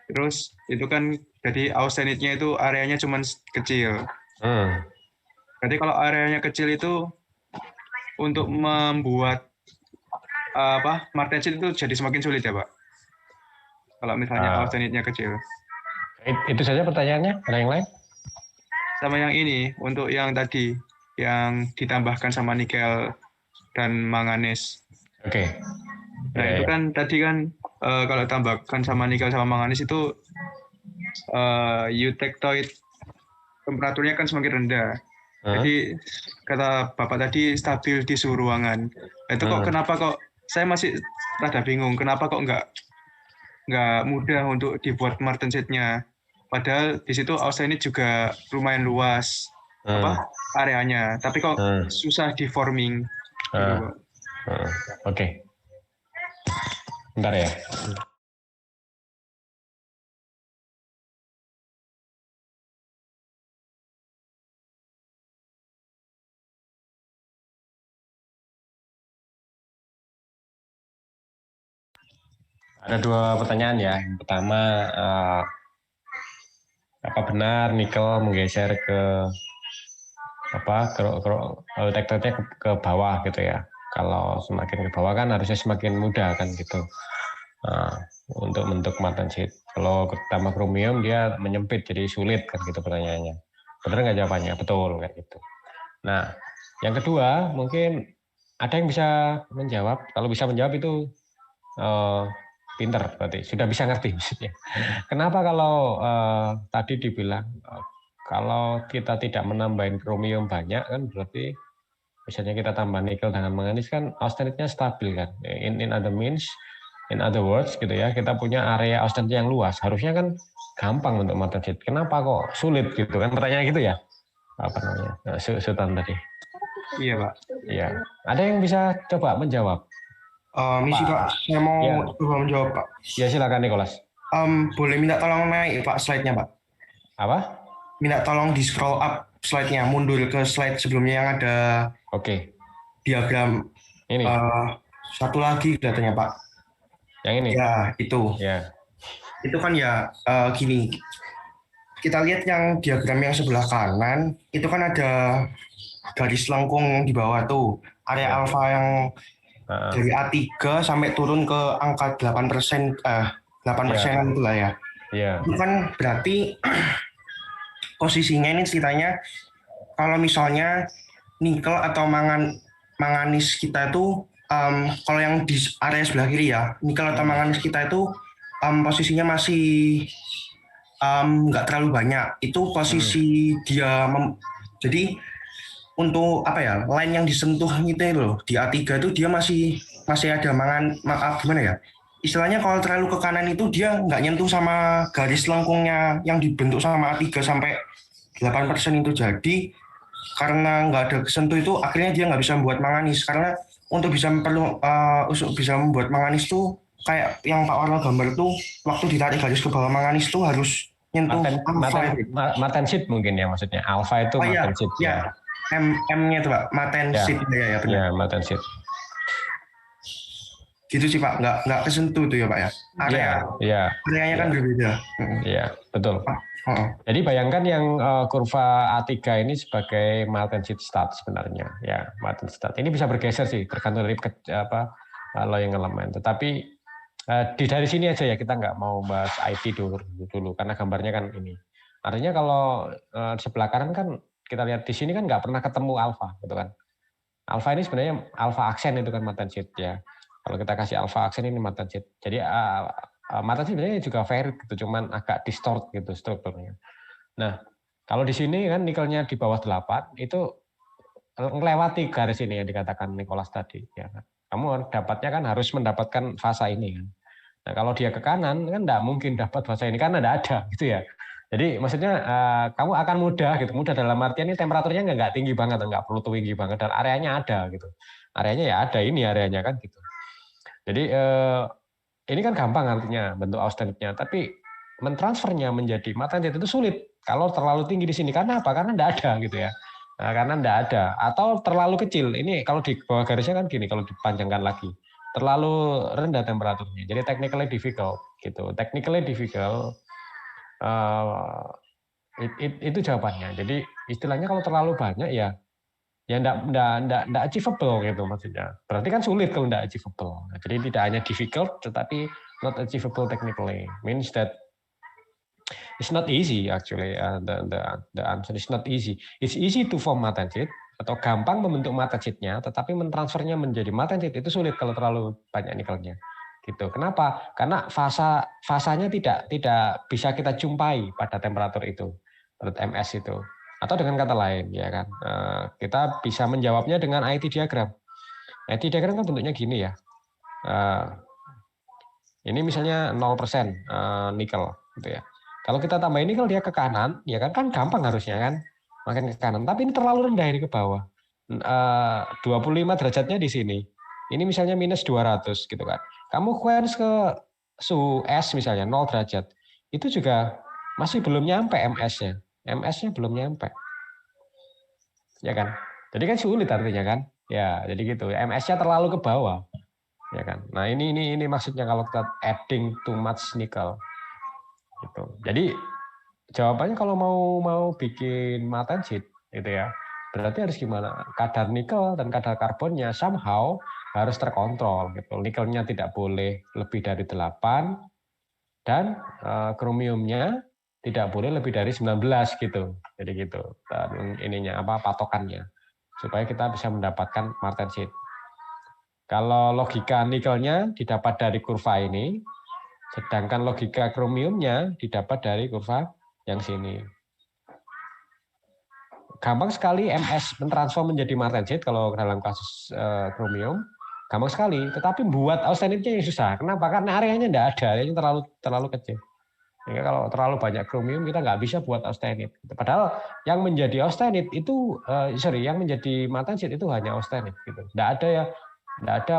Terus itu kan jadi austenitnya itu areanya cuma kecil. Jadi kalau areanya kecil itu untuk membuat martensit itu jadi semakin sulit ya, Pak? Kalau misalnya austenitnya kecil. Itu saja pertanyaannya, ada yang lain? Sama yang ini, untuk yang tadi, yang ditambahkan sama nikel dan manganes. Oke. Nah itu kan tadi kan kalau tambahkan sama nikel sama manganes itu eutektoid temperaturnya kan semakin rendah. Jadi kata Bapak tadi stabil di suhu ruangan. Itu kenapa kok saya masih rada bingung, kenapa kok nggak mudah untuk dibuat martensitnya? Padahal di situ austenit juga lumayan luas areanya, tapi kok susah di forming. Oke. Bentar ya. Ada dua pertanyaan ya. Yang pertama, apa benar nikel menggeser ke eutektoidnya ke bawah gitu ya? Kalau semakin ke bawah kan harusnya semakin mudah kan gitu untuk bentuk martensit. Kalau tambah kromium dia menyempit jadi sulit kan gitu pertanyaannya. Benar nggak jawabannya? Betul kan gitu. Nah, yang kedua mungkin ada yang bisa menjawab. Kalau bisa menjawab itu pinter berarti, sudah bisa ngerti maksudnya. Kenapa kalau tadi dibilang kalau kita tidak menambahin kromium banyak kan berarti misalnya kita tambah nikel dengan manganis kan austenitnya stabil kan. In other words gitu ya, kita punya area austenit yang luas. Harusnya kan gampang untuk martensit. Kenapa kok sulit gitu kan? Pertanyaan gitu ya. Apa namanya? Sultan tadi. Iya, Pak. Iya. Ada yang bisa coba menjawab? Misi Pak, saya mau coba menjawab Pak. Ya silakan Nicholas. Boleh minta tolong naik Pak slide-nya Pak? Apa? Minta tolong di scroll up slide-nya, mundur ke slide sebelumnya yang ada diagram. Ini. Satu lagi kelihatannya Pak. Yang ini? Ya, itu. Ya. Itu kan ya gini. Kita lihat yang diagram yang sebelah kanan, itu kan ada garis lengkung di bawah tuh. Area alfa yang dari A3 sampai turun ke angka 8%, 8%-an itulah ya. Itu kan berarti posisinya ini ceritanya kalau misalnya nikel atau manganis kita itu kalau yang di area sebelah kiri ya, nikel atau manganis kita itu posisinya masih nggak terlalu banyak. Itu posisi dia jadi untuk apa ya, line yang disentuh gitu loh di A3 itu dia masih ada gimana ya, istilahnya kalau terlalu ke kanan itu dia nggak nyentuh sama garis lengkungnya yang dibentuk sama A3 sampai 8% itu. Jadi karena nggak ada kesentuh itu akhirnya dia nggak bisa membuat manganis, karena untuk bisa membuat manganis tuh kayak yang Pak Warno gambar tuh, waktu ditarik garis ke bawah manganis tuh harus nyentuh martensit mungkin ya, maksudnya alfa itu martensit ya. M-nya itu Pak, martensit ya benar. Ya, martensit. Gitu sih Pak, nggak kesentuh tuh ya Pak ya. Areanya kan berbeda. Iya, betul. Jadi bayangkan yang kurva A3 ini sebagai martensit state sebenarnya, ya martensit state. Ini bisa bergeser sih, tergantung dari loyang elemen. Tetapi dari sini aja ya, kita nggak mau bahas IT dulu karena gambarnya kan ini. Artinya kalau sebelah kanan kan kita lihat di sini kan nggak pernah ketemu alfa, gitu kan. Alfa ini sebenarnya alfa aksen itu kan martensit ya. Kalau kita kasih alfa aksen ini martensit. Jadi martensit sebenarnya juga ferrit gitu, cuman agak distort gitu strukturnya. Nah, kalau di sini kan nikelnya di bawah 8 itu melewati garis ini yang dikatakan Nicholas tadi ya kan. Kamu dapatnya kan harus mendapatkan fasa ini kan. Nah, kalau dia ke kanan kan enggak mungkin dapat fasa ini karena enggak ada gitu ya. Jadi maksudnya kamu akan mudah gitu. Mudah dalam artian ini temperaturnya enggak tinggi banget, enggak perlu tinggi banget, dan areanya ada gitu. Areanya ya ada, ini areanya kan gitu. Jadi ini kan gampang artinya bentuk austenitnya, tapi mentransfernya menjadi martensit itu sulit kalau terlalu tinggi di sini. Karena apa? Karena enggak ada gitu ya. Nah, karena enggak ada atau terlalu kecil. Ini kalau di bawah garisnya kan gini, kalau dipanjangkan lagi. Terlalu rendah temperaturnya. Jadi technically difficult gitu. Technically difficult itu jawabannya. Jadi istilahnya kalau terlalu banyak ya enggak achievable gitu maksudnya. Berarti kan sulit kalau enggak achievable. Jadi tidak hanya difficult tetapi not achievable technically. Means that it's not easy actually. The answer is not easy. It's easy to form martensit atau gampang membentuk martensitnya, tetapi mentransfernya menjadi martensit itu sulit kalau terlalu banyak nikelnya. Gitu. Kenapa? Karena fasanya tidak bisa kita jumpai pada temperatur itu, MS itu. Atau dengan kata lain, ya kan, kita bisa menjawabnya dengan IT diagram. IT diagram kan bentuknya gini ya. Ini misalnya 0% nikel, gitu ya. Kalau kita tambahin nikel dia ke kanan, ya kan gampang harusnya kan, makin ke kanan. Tapi ini terlalu rendah ini ke bawah. 25 derajatnya di sini. Ini misalnya minus 200 gitu kan. Kamu quench ke suhu S misalnya 0 derajat, itu juga masih belum nyampe MS-nya. MS-nya belum nyampe. Ya kan? Jadi kan sulit artinya kan? Ya, jadi gitu. MS-nya terlalu ke bawah. Ya kan? Nah, ini maksudnya kalau kita adding too much nickel. Gitu. Jadi jawabannya kalau mau bikin martensit gitu ya. Berarti harus gimana? Kadar nikel dan kadar karbonnya somehow harus terkontrol gitu. Nikelnya tidak boleh lebih dari 8 dan kromiumnya tidak boleh lebih dari 19 gitu. Jadi gitu. Dan ininya patokannya supaya kita bisa mendapatkan martensit. Kalau logika nikelnya didapat dari kurva ini, sedangkan logika kromiumnya didapat dari kurva yang sini. Gampang sekali MS mentransform menjadi martensit kalau dalam kasus kromium, gampang sekali. Tetapi buat austenitnya yang susah. Kenapa? Karena areanya tidak ada, areanya terlalu kecil. Sehingga kalau terlalu banyak kromium kita nggak bisa buat austenit. Padahal yang menjadi austenit itu, yang menjadi martensit itu hanya austenit. Gitu. Tidak ada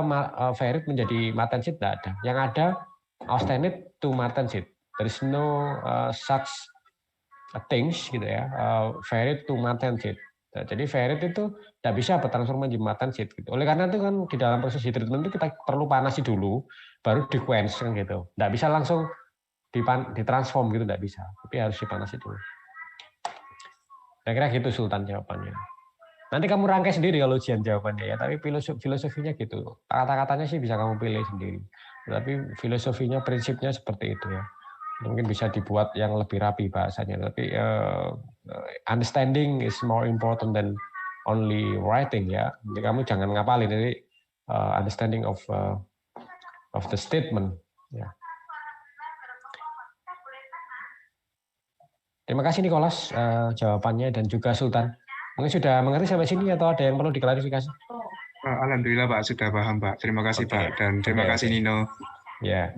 ferrit menjadi martensit, tidak ada. Yang ada austenit to martensit. There is no such things gitu ya, ferrit to martensit. Jadi ferrit itu tidak bisa bertransformasi menjadi martensit gitu. Oleh karena itu kan di dalam proses heat treatment itu kita perlu panasi dulu, baru di quench kan gitu. Tidak bisa langsung ditransform gitu, tidak bisa. Tapi harus dipanasi dulu. Saya kira gitu Sultan jawabannya. Nanti kamu rangkai sendiri kalau ujian jawabannya ya. Tapi filosofinya gitu. Kata-katanya sih bisa kamu pilih sendiri. Tapi filosofinya, prinsipnya seperti itu ya. Mungkin bisa dibuat yang lebih rapi bahasanya, tapi understanding is more important than only writing ya. Jadi kamu jangan ngapalin, jadi understanding of the statement ya. Terima kasih Nicholas jawabannya dan juga Sultan. Mungkin sudah mengerti sampai sini atau ada yang perlu diklarifikasi? Alhamdulillah Pak sudah paham Pak. Terima kasih Pak dan terima kasih Nino. Ya.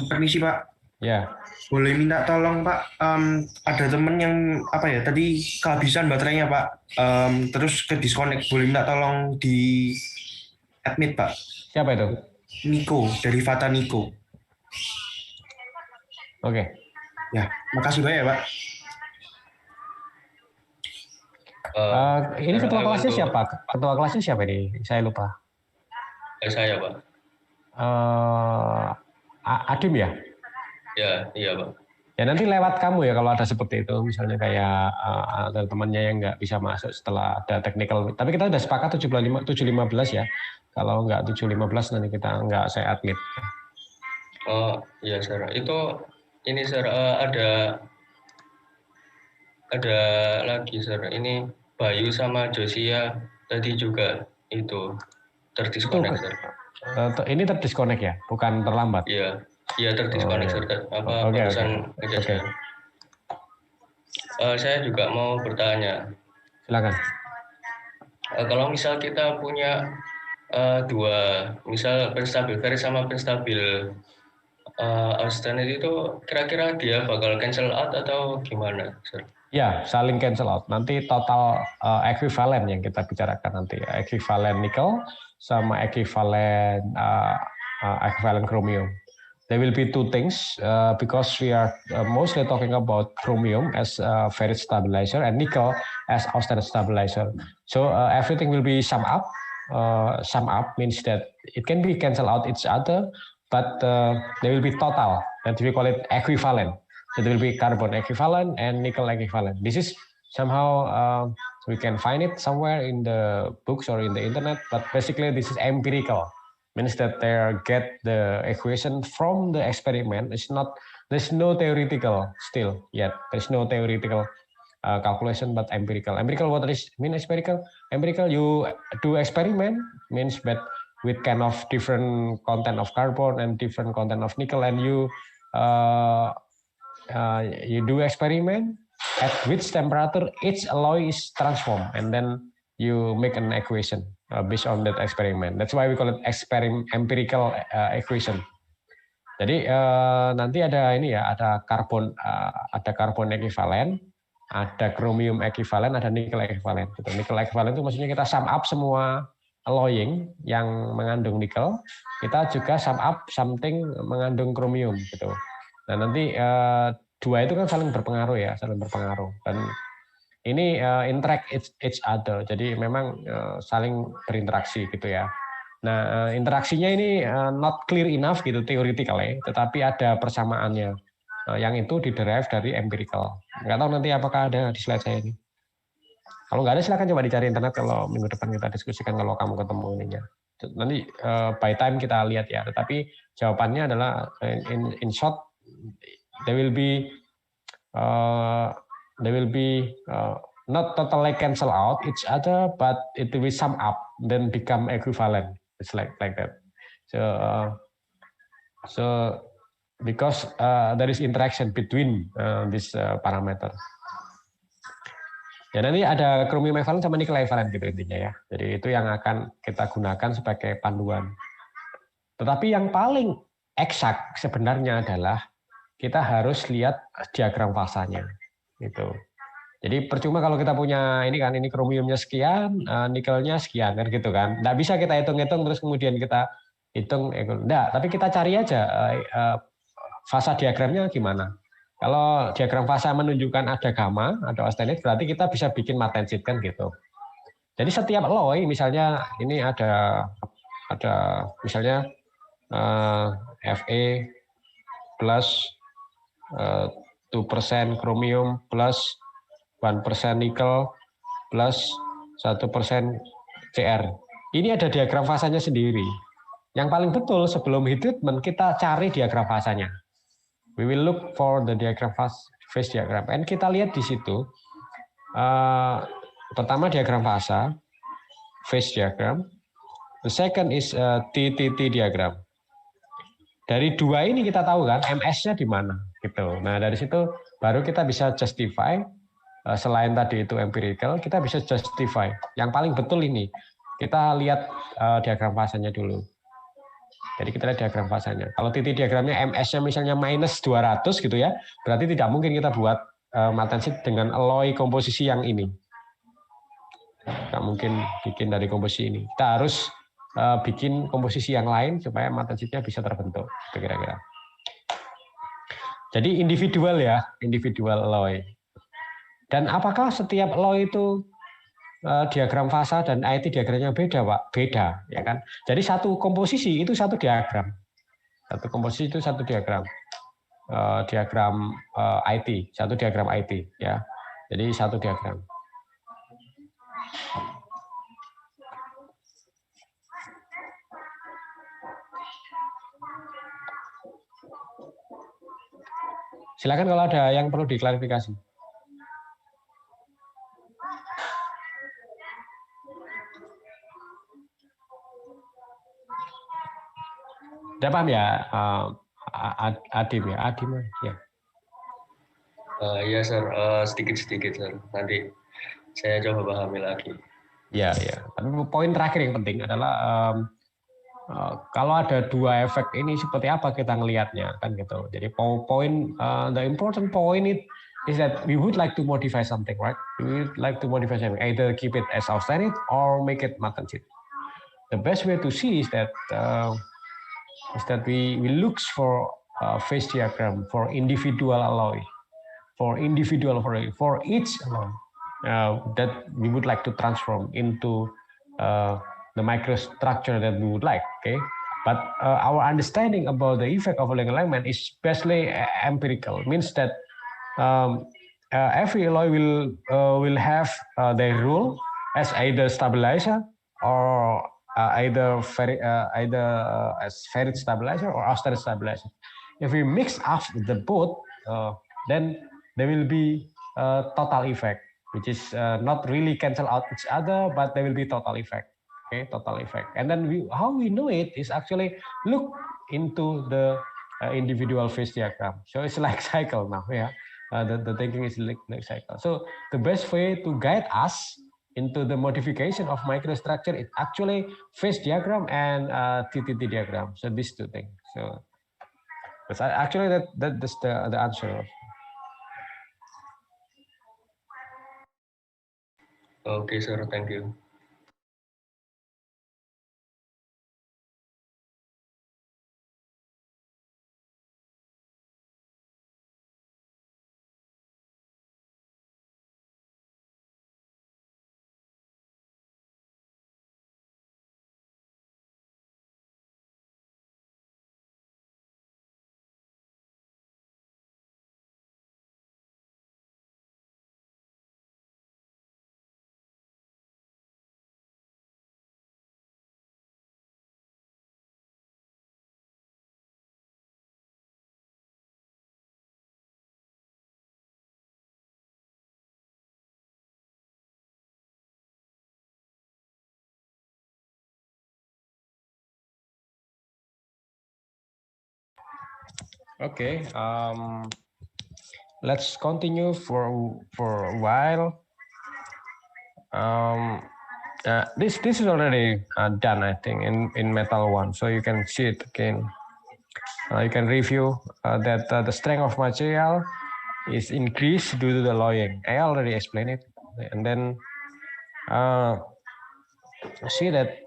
Permisi Pak. Ya. Boleh minta tolong Pak. Ada temen yang tadi kehabisan baterainya Pak. Terus ke disconnect. Boleh minta tolong di admit Pak. Siapa itu? Nico dari Fata Nico. Oke. Ya, makasih banyak Pak. Ini ketua kelasnya siapa? Ketua kelasnya siapa ini? Saya lupa. Saya Pak. Adim ya? Ya, iya Pak. Ya nanti lewat kamu ya kalau ada seperti itu. Misalnya kayak ada temannya yang nggak bisa masuk setelah ada technical. Tapi kita udah sepakat 7.15 ya. Kalau nggak 7.15 nanti kita nggak saya admit. Oh iya Sir. Itu ini Sir, ada lagi Sir. Ini Bayu sama Josia tadi juga itu terdisconnect Sir. Ini terdisconnect ya, bukan terlambat. Iya, terdisconnect Sir. Barusan aja saya. Saya juga mau bertanya. Silakan. Kalau misal kita punya dua, misal penstabil Ferris sama penstabil Austenit itu kira-kira dia bakal cancel out atau gimana, Sir? Ya, saling cancel out. Nanti total ekuivalen yang kita bicarakan nanti. Ekuivalen nikel sama ekuivalen chromium. There will be two things because we are mostly talking about chromium as ferrite stabilizer and nickel as austenite stabilizer. So everything will be sum up. Sum up means that it can be cancel out each other, but there will be total. That we call it equivalent. So there will be carbon equivalent and nickel equivalent. This is somehow we can find it somewhere in the books or in the internet, but basically this is empirical. Means that they get the equation from the experiment. It's not, there's no theoretical still yet. There's no theoretical calculation, but empirical. Empirical, what is mean empirical? Empirical, you do experiment, means that with kind of different content of carbon and different content of nickel, and you do experiment at which temperature each alloy is transformed, and then you make an equation based on that experiment. That's why we call it empirical equation. Jadi nanti ada ini ya, ada karbon ekivalen, ada chromium ekivalen, ada nickel ekivalen. Gitu. Nickel ekivalen itu maksudnya kita sum up semua alloying yang mengandung nickel, kita juga sum up something mengandung chromium gitu. Nah nanti dua itu kan saling berpengaruh ya, saling berpengaruh. Dan ini interact each other, jadi memang saling berinteraksi gitu ya. Nah interaksinya ini not clear enough gitu theoretically, tetapi ada persamaannya. Yang itu diderive dari empirical. Nggak tahu nanti apakah ada di slide saya ini. Kalau nggak ada silakan coba dicari internet, kalau minggu depan kita diskusikan kalau kamu ketemu ininya. Nanti by time kita lihat ya, tetapi jawabannya adalah in short there will be not totally cancel out each other, but it will sum up then become equivalent. It's like that. So because there is interaction between this parameter. Ya nanti ada chromium equivalent sama nickel equivalent gitu intinya ya. Jadi itu yang akan kita gunakan sebagai panduan. Tetapi yang paling eksak sebenarnya adalah kita harus lihat diagram fasanya gitu. Jadi percuma kalau kita punya ini kan, ini kromiumnya sekian, nikelnya sekian kan gitu kan. Nggak bisa kita hitung-hitung terus kemudian kita hitung, enggak. Tapi kita cari aja fasa diagramnya gimana. Kalau diagram fasa menunjukkan ada gamma, ada austenit, berarti kita bisa bikin martensit kan gitu. Jadi setiap alloy misalnya ini ada misalnya Fe plus 2% chromium plus 1% nickel plus 1% Cr. Ini ada diagram fasanya sendiri. Yang paling betul sebelum heat treatment kita cari diagram fasanya. We will look for the diagram phase diagram. And kita lihat di situ pertama diagram fasa, phase diagram. The second is TTT diagram. Dari dua ini kita tahu kan MS-nya di mana gitu. Nah, dari situ baru kita bisa justify selain tadi itu empirical, kita bisa justify. Yang paling betul ini. Kita lihat diagram fasanya dulu. Jadi kita lihat diagram fasanya. Kalau titik diagramnya MS-nya misalnya minus 200 gitu ya, berarti tidak mungkin kita buat martensit dengan alloy komposisi yang ini. Nggak mungkin bikin dari komposisi ini. Kita harus bikin komposisi yang lain supaya martensitnya bisa terbentuk. Itu kira-kira. Jadi individual ya, individual alloy. Dan apakah setiap alloy itu diagram fasa dan IT diagramnya beda, Pak? Beda, ya kan? Jadi satu komposisi itu satu diagram. Satu komposisi itu satu diagram. Diagram IT, satu diagram IT, ya. Jadi satu diagram. Silakan kalau ada yang perlu diklarifikasi. Udah paham ya, Adim ya, Adim ya. Iya, Sir. Sedikit-sedikit, Sir. Nanti saya coba pahami lagi. Ya, ya. Tapi poin terakhir yang penting adalah kalau ada dua efek ini seperti apa kita ngelihatnya kan gitu. Jadi poin the important point is that we would like to modify something, right? We would like to modify something, either keep it as austenite or make it martensit. The best way to see is that we look for phase diagram for individual alloy, for each alloy that we would like to transform into the microstructure that we would like. Okay, but our understanding about the effect of alloy alignment is especially empirical. Means that every alloy will have their role as either stabilizer or either as ferrite stabilizer or austenite stabilizer. If we mix up the both, then there will be total effect, which is not really cancel out each other, but there will be total effect. Okay, total effect. And then how we know it is actually look into the individual phase diagram. So it's like cycle now, yeah. The thinking is like cycle. So the best way to guide us into the modification of microstructure is actually phase diagram and TTT diagram. So these two things. So actually that's the answer. Okay, Sir. Thank you. Okay, let's continue for a while. This is already done, I think, in Metal 1, so you can see it again. You can review that the strength of material is increased due to the alloying. I already explained it, and then see that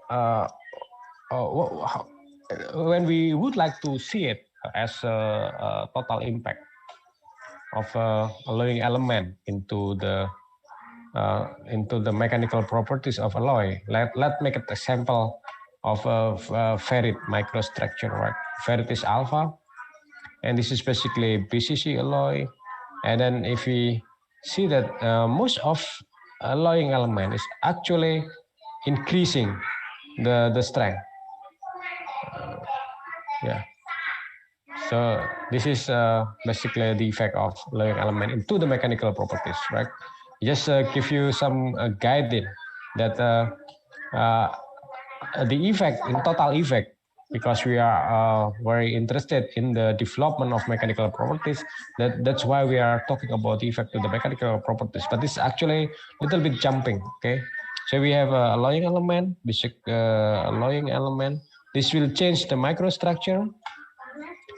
when we would like to see it as a total impact of alloying element into the mechanical properties of alloy. Let's make an example of a ferrite microstructure. Right? Ferrite is alpha, and this is basically BCC alloy. And then if we see that most of alloying element is actually increasing the strength. Yeah. So this is basically the effect of alloying element into the mechanical properties, right? just give you some guiding that the effect, in total effect, because we are very interested in the development of mechanical properties. That's why we are talking about the effect of the mechanical properties. But this is actually a little bit jumping. Okay, so we have a alloying element, basic alloying element. This will change the microstructure.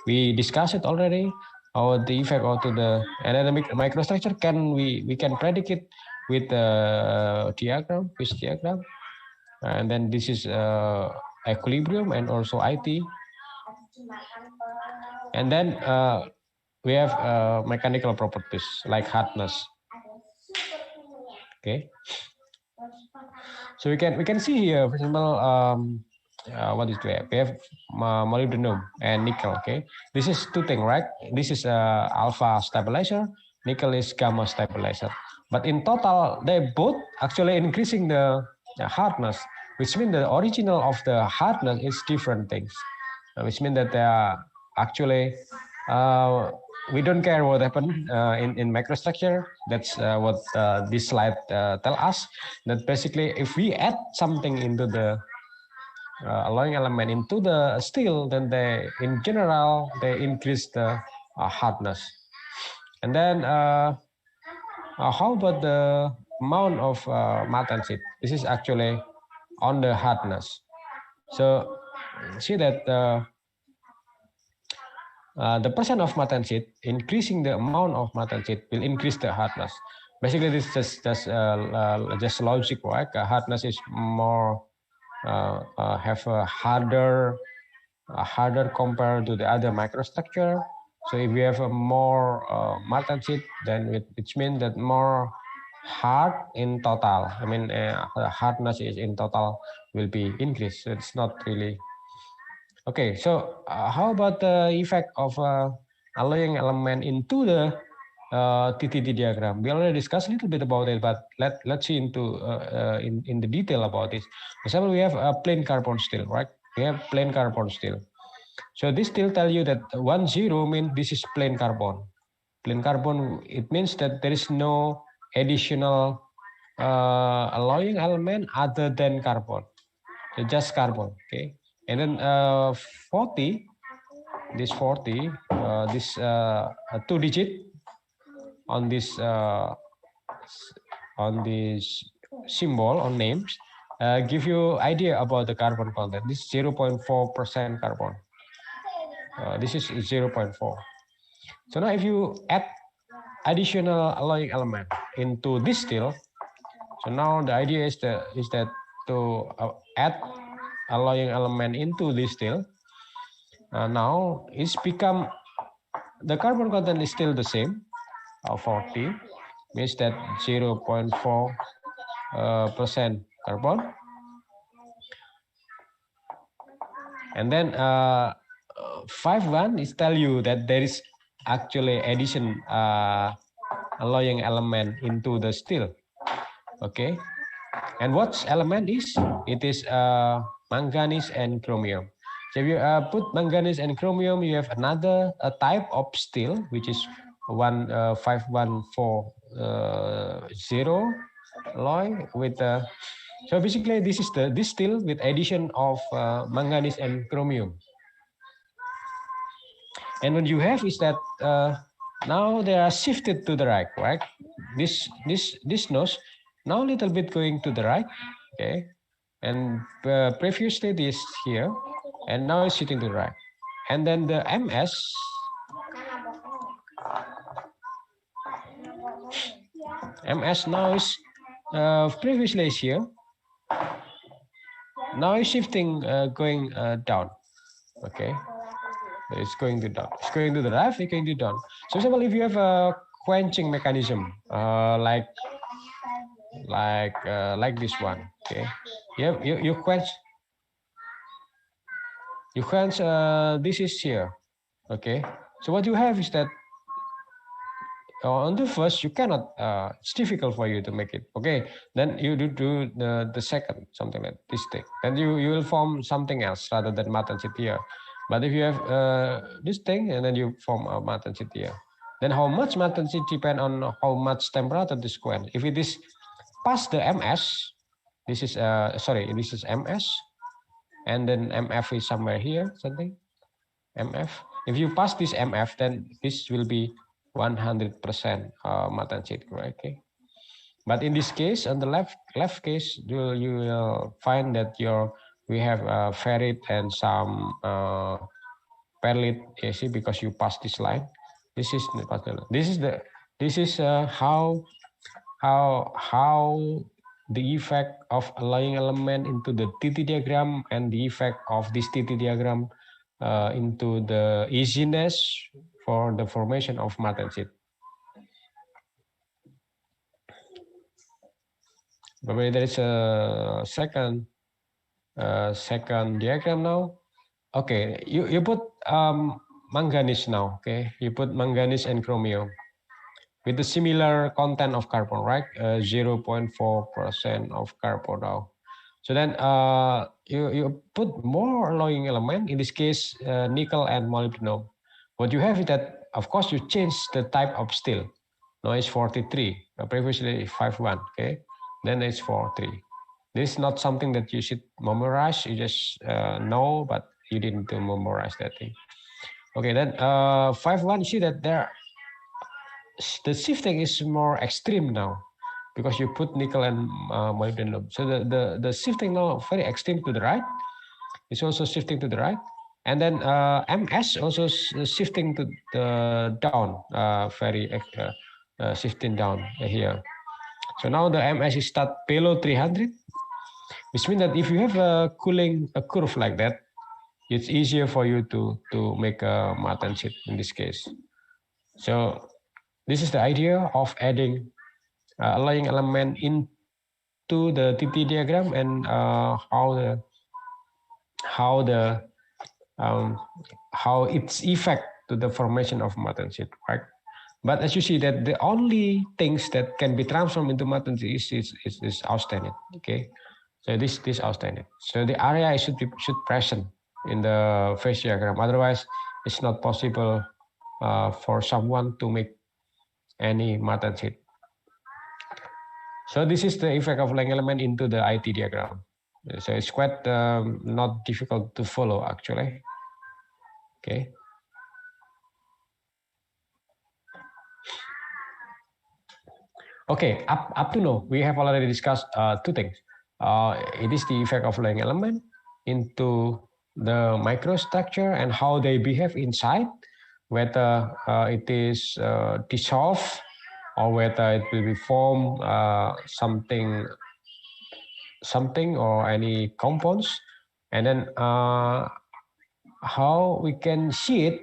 We discussed it already. How the effect of the dynamic microstructure we can predict it with diagram, with diagram, and then this is equilibrium and also IT, and then we have mechanical properties like hardness. Okay, so we can see here, for example, what is we have molybdenum and nickel. Okay, this is two things, right? This is alpha stabilizer, nickel is gamma stabilizer, but in total they both actually increasing the hardness, which means the original of the hardness is different things, which means that they are actually we don't care what happened in microstructure. That's what this slide tell us, that basically if we add something into the alloying element into the steel, then they in general they increase the hardness. And then how about the amount of martensit? This is actually on the hardness. So see that the percent of martensit, increasing the amount of martensit will increase the hardness. Basically, this is just logic, right? Hardness is more have a harder compared to the other microstructure. So if we have a more martensit, then which means that more hard in total. I mean, hardness is in total will be increased. So it's not really. Okay, so how about the effect of alloying element into the TTD diagram? We already discussed a little bit about it, but let's see into in the detail about this. For example, we have a plain carbon steel, right? We have plain carbon steel. So this still tell you that 1, 0 means this is plain carbon. Plain carbon, it means that there is no additional alloying element other than carbon. So just carbon, okay? And then 40, this 40, this 2 digit on this symbol on names give you idea about the carbon content. This is 0.4% carbon. This is 0.4. So now if you add additional alloying element into this steel, so now the idea is that to add alloying element into this steel. Now it's become the carbon content is still the same, 40 means that 0.4% carbon, and then 5.1 is tell you that there is actually addition alloying element into the steel. Okay, and what element is? It is manganese and chromium. So if you put manganese and chromium, you have another type of steel, which is 5140 alloy with. So basically, this is this steel with addition of manganese and chromium. And what you have is that now they are shifted to the right, right? This nose now a little bit going to the right, okay? And previously this here, and now it's sitting to the right. And then the MS, now is previously is here. Now it's shifting, going down, okay? It's going to down. It's going to the right. It's going to down. So, for example, if you have a quenching mechanism, like this one, okay, you quench. You quench. This is here, okay. So what you have is that on the first you cannot. It's difficult for you to make it, okay. Then you do the second, something like this thing. Then you will form something else rather than martensit here. But if you have this thing and then you form a martensit here, Then how much Martensite depend on how much temperature this quench. If it is past the MS, this is this is MS, and then MF is somewhere here, something MF. If you pass this MF, then this will be 100% Martensite, right? Okay. But in this case, on the left case, you will find that we have ferrite and some perlite. You see, because you pass this line. This is how the effect of alloying element into the TT diagram and the effect of this TT diagram into the easiness for the formation of martensite. But there is a second diagram now. Okay, you put manganese now. Okay, you put manganese and chromium with the similar content of carbon, right? 0.4% of carbon now. So then you put more alloying element. In this case, nickel and molybdenum. What you have is that, of course, you change the type of steel. Now it's 43. Previously 51. Okay, then it's 43. This is not something that you should memorize. You just know, but you didn't memorize that thing. Okay, then 51. You see that the shifting is more extreme now because you put nickel and molybdenum. So the shifting now very extreme to the right. It's also shifting to the right. And then MS also shifting to the down, very shifting down here. So now the MS is start below 300, which means that if you have a curve like that, it's easier for you to make a martensite in this case. So this is the idea of adding alloying element into the TT diagram and how its effect to the formation of martensite, right? But as you see that the only things that can be transformed into martensite is austenite. Okay, so this austenite. So the area should present in the phase diagram. Otherwise, it's not possible for someone to make any martensite. So this is the effect of alloying element into the IT diagram. So it's quite not difficult to follow actually. Okay. Okay, up to now, we have already discussed two things. It is the effect of alloying element into the microstructure and how they behave inside, whether it is dissolved or whether it will be form something or any compounds, and then how we can see it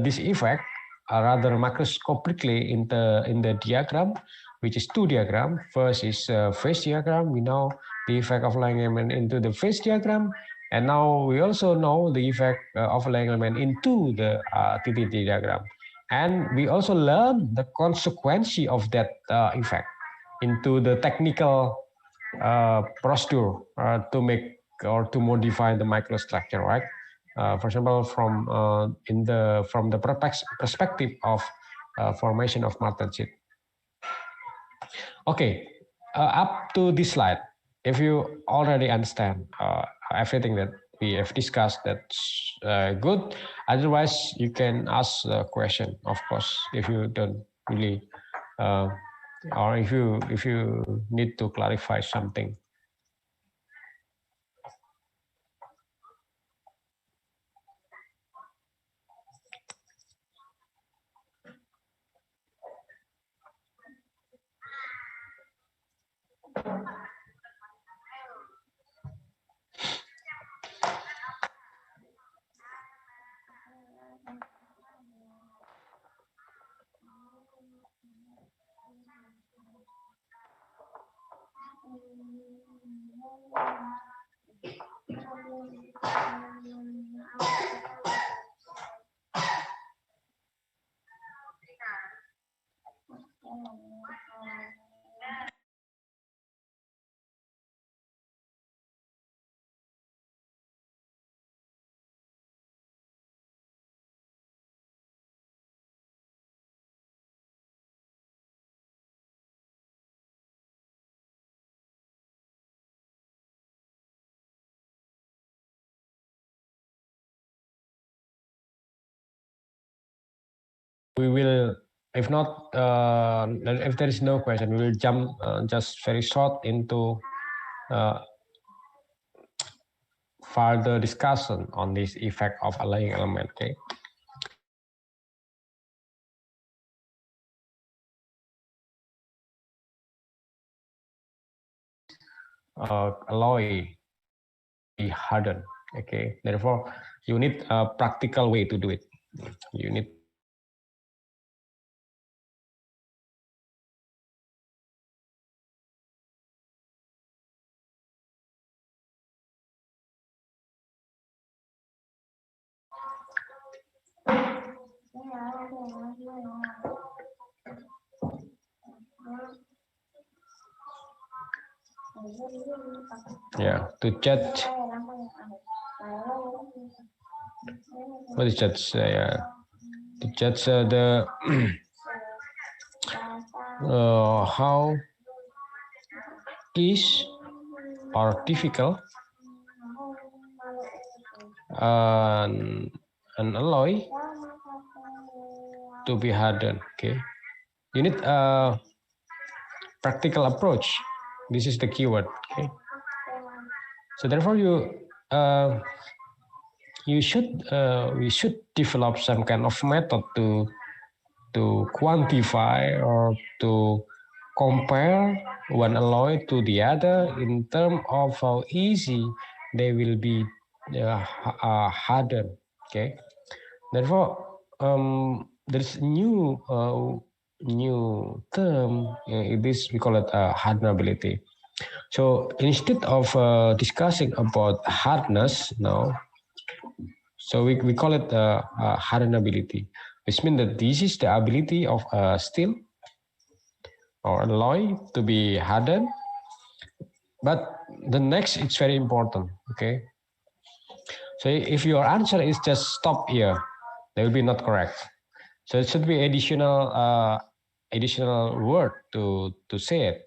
this effect rather macroscopically in the diagram, which is two diagram. First is phase diagram. We know the effect of alloying element into the phase diagram, and now we also know the effect of alloying element into the TTT diagram. And we also learn the consequence of that effect into the technical procedure to make or to modify the microstructure, right? For example, from the perspective of formation of martensite. Okay, up to this slide, if you already understand everything that we have discussed, that's good. Otherwise, you can ask a question, of course, if you don't really, or if you need to clarify something. we will, if not, if there is no question, we will jump just very short into further discussion on this effect of alloying element. Okay. Alloy be hardened. Okay. Therefore, you need a practical way to do it. You need to judge. What is judge? To judge the how easy or difficult an alloy to be hardened. Okay, you need a practical approach. This is the keyword. Okay, so therefore we should develop some kind of method to quantify or to compare one alloy to the other in terms of how easy they will be hardened. Okay, therefore there's new term. This we call it hardenability. So instead of discussing about hardness now, so we call it hardenability, which means that this is the ability of steel or alloy to be hardened. But the next, it's very important. Okay. So if your answer is just stop here, that will be not correct. So it should be additional word to say it.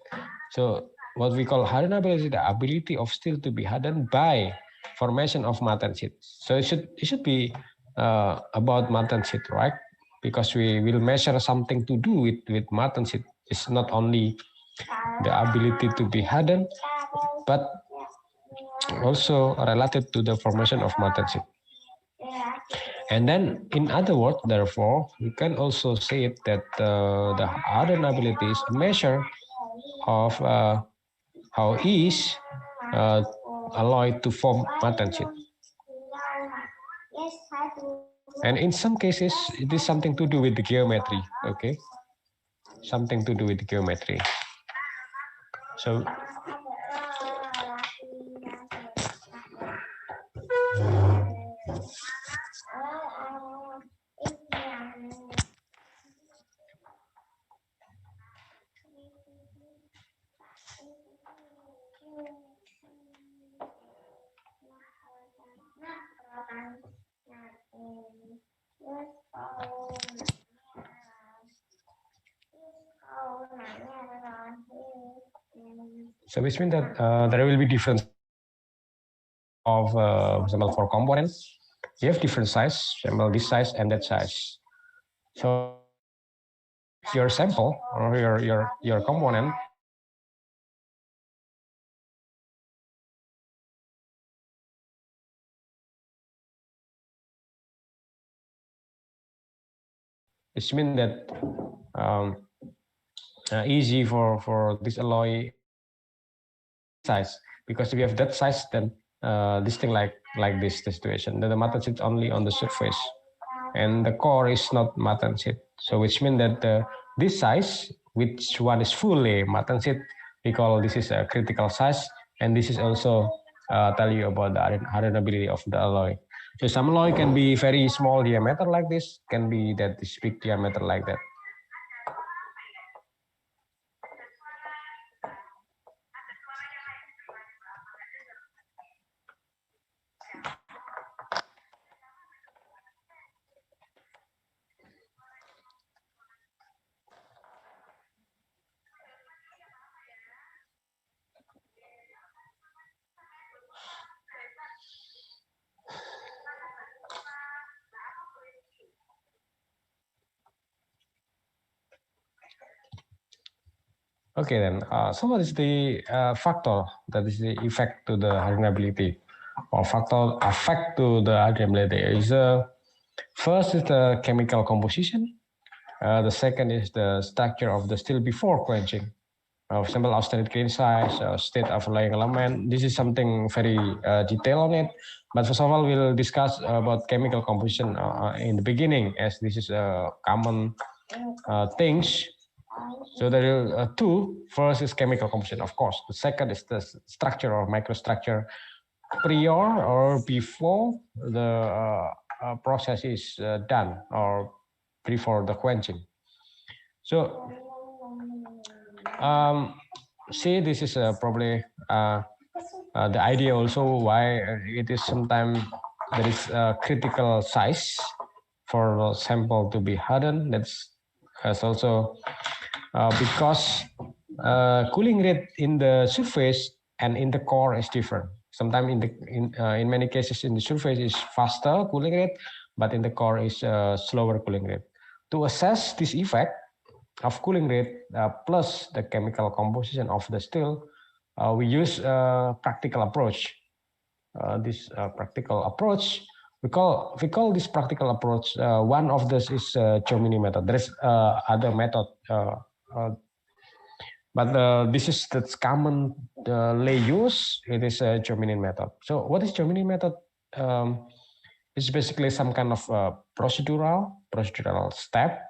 So what we call hardenability is the ability of steel to be hardened by formation of martensite. So it should be about martensite, right? Because we will measure something to do with martensite. It's not only the ability to be hardened, but also related to the formation of martensite. And then, in other words, therefore, we can also say it that the hardenability is a measure of how is alloy to form martensite. And in some cases, it is something to do with the geometry. Okay, something to do with the geometry. So. So which means that there will be different of, for example, for components, you have different size, example this size and that size. So your sample or your component which means that easy for this alloy size, because if you have that size, then this thing like this situation, then the martensite only on the surface and the core is not martensite. So which means that this size, which one is fully martensite, we call this is a critical size, and this is also tell you about the hardenability of the alloy. So some alloy can be very small diameter like this, can be that this big diameter like that. Okay then, so what is the factor that is the effect to the hardenability or factor affect to the hardenability? Is first is the chemical composition. The second is the structure of the steel before quenching. For example, austenite grain size, state of underlying element. This is something very detailed on it. But first of all, we'll discuss about chemical composition in the beginning, as this is common things. So there are two. First is chemical composition, of course. The second is the structure or microstructure prior or before the process is done or before the quenching. So see, this is probably the idea also why it is sometimes there is a critical size for the sample to be hardened. That's also because cooling rate in the surface and in the core is different. Sometimes in many cases in the surface is faster cooling rate, but in the core is slower cooling rate. To assess this effect of cooling rate plus the chemical composition of the steel, we use a practical approach. This practical approach, we call this practical approach. One of this is Jomini method. There is other method, but this is that's common use. It is a Jomini method. So what is Jomini method? It's basically some kind of procedural step.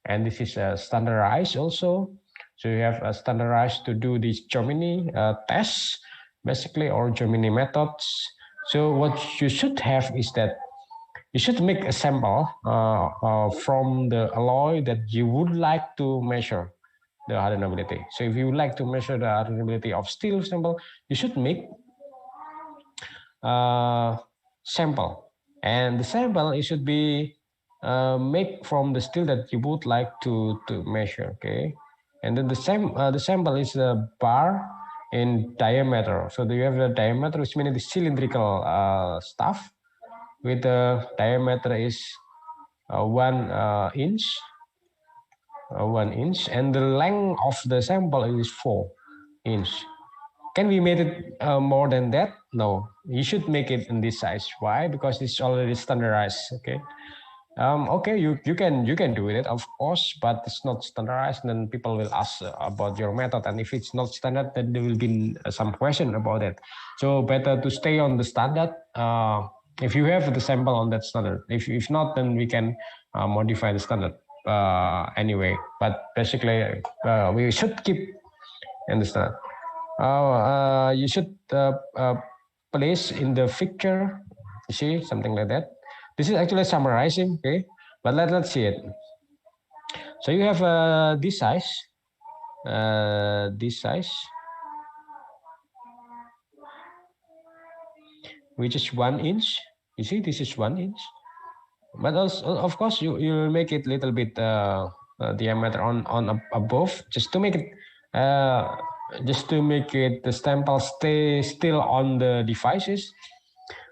And this is standardized also. So you have standardized to do these Jomini tests, basically, or Jomini methods. So what you should have is that you should make a sample from the alloy that you would like to measure the hardenability. So if you would like to measure the hardenability of steel sample, you should make sample. And the sample, it should be make from the steel that you would like to measure, okay? And then the sample is a bar in diameter. So you have the diameter, which means the cylindrical stuff, with the diameter is 1 inch, 1 inch, and the length of the sample is 4 inch. Can we make it more than that? No, you should make it in this size. Why? Because it's already standardized, okay? Okay, you can do it, of course, but it's not standardized. And then people will ask about your method, and if it's not standard, then there will be some question about it. So better to stay on the standard. If you have the sample on that standard, if not, then we can modify the standard anyway. But basically, we should keep in the standard. You should place in the picture. You see something like that. This is actually summarizing, okay? But let's see it. So you have this size, which is 1 inch. You see, this is 1 inch. But also, of course, you make it a little bit diameter on above, just to make it the sample stay still on the devices.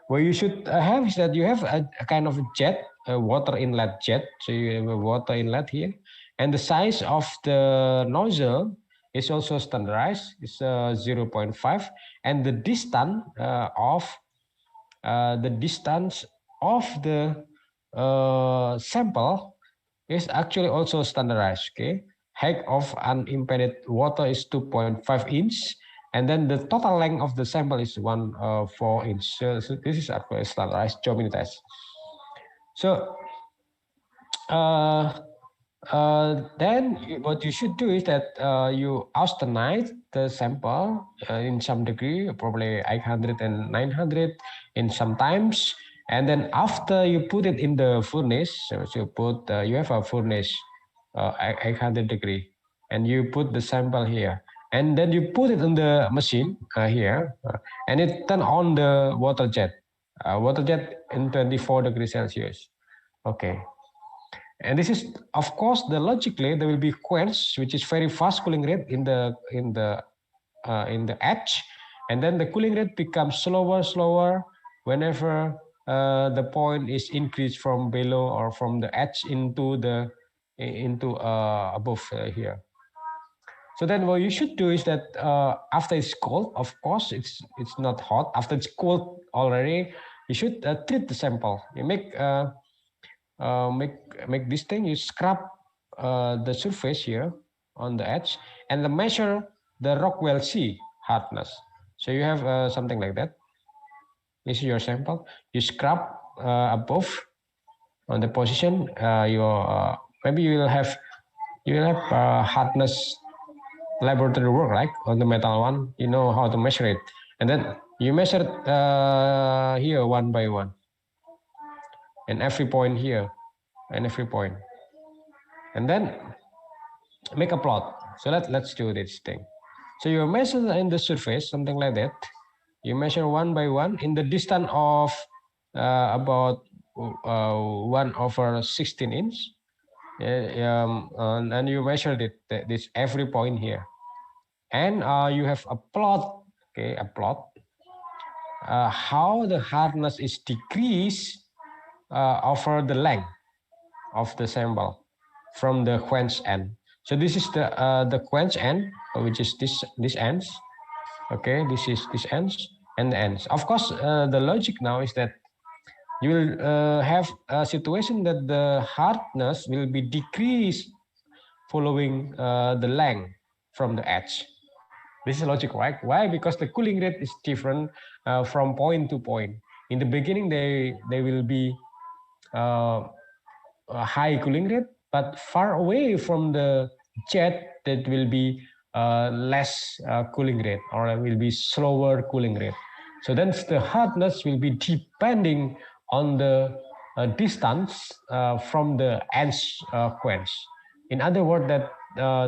What you should have is that you have a kind of jet, a water inlet jet. So you have a water inlet here, and the size of the nozzle is also standardized. It's 0.5, and the distance of the sample is actually also standardized. Okay, height of unimpeded water is 2.5 inch. And then the total length of the sample is 4 inch. So this is actually standardized Jomini test. So then what you should do is that you austenite the sample in some degree, probably 800 and 900 in some times. And then after you put it in the furnace, so you put you have a furnace 800 degree, and you put the sample here. And then you put it in the machine here, and it turn on the water jet in 24 degrees Celsius. Okay. And this is, of course, logically there will be quench, which is very fast cooling rate in the edge, and then the cooling rate becomes slower whenever the point is increased from below or from the edge into above here. So then what you should do is that after it's cold, of course it's not hot. After it's cold already, you should treat the sample. You make this thing. You scrub the surface here on the edge and measure the Rockwell C hardness. So you have something like that. This is your sample. You scrub above on the position. Maybe you will have hardness laboratory work, right? On the metal one, you know how to measure it, and then you measure here one by one, and every point here, and every point, and then make a plot. So let's do this thing. So you measure in the surface something like that. You measure one by one in the distance of about 1/16 inch. And you measured it, this every point here, and you have a plot, okay, how the hardness is decreased over the length of the sample from the quench end. So this is the quench end, which is this ends, okay, this is this ends and the ends. Of course, the logic now is that you will have a situation that the hardness will be decreased following the length from the edge. This is logic, right? Why? Because the cooling rate is different from point to point. In the beginning, they will be a high cooling rate, but far away from the jet, that will be less cooling rate, or will be slower cooling rate. So then the hardness will be depending on the distance from the edge quench. In other words, that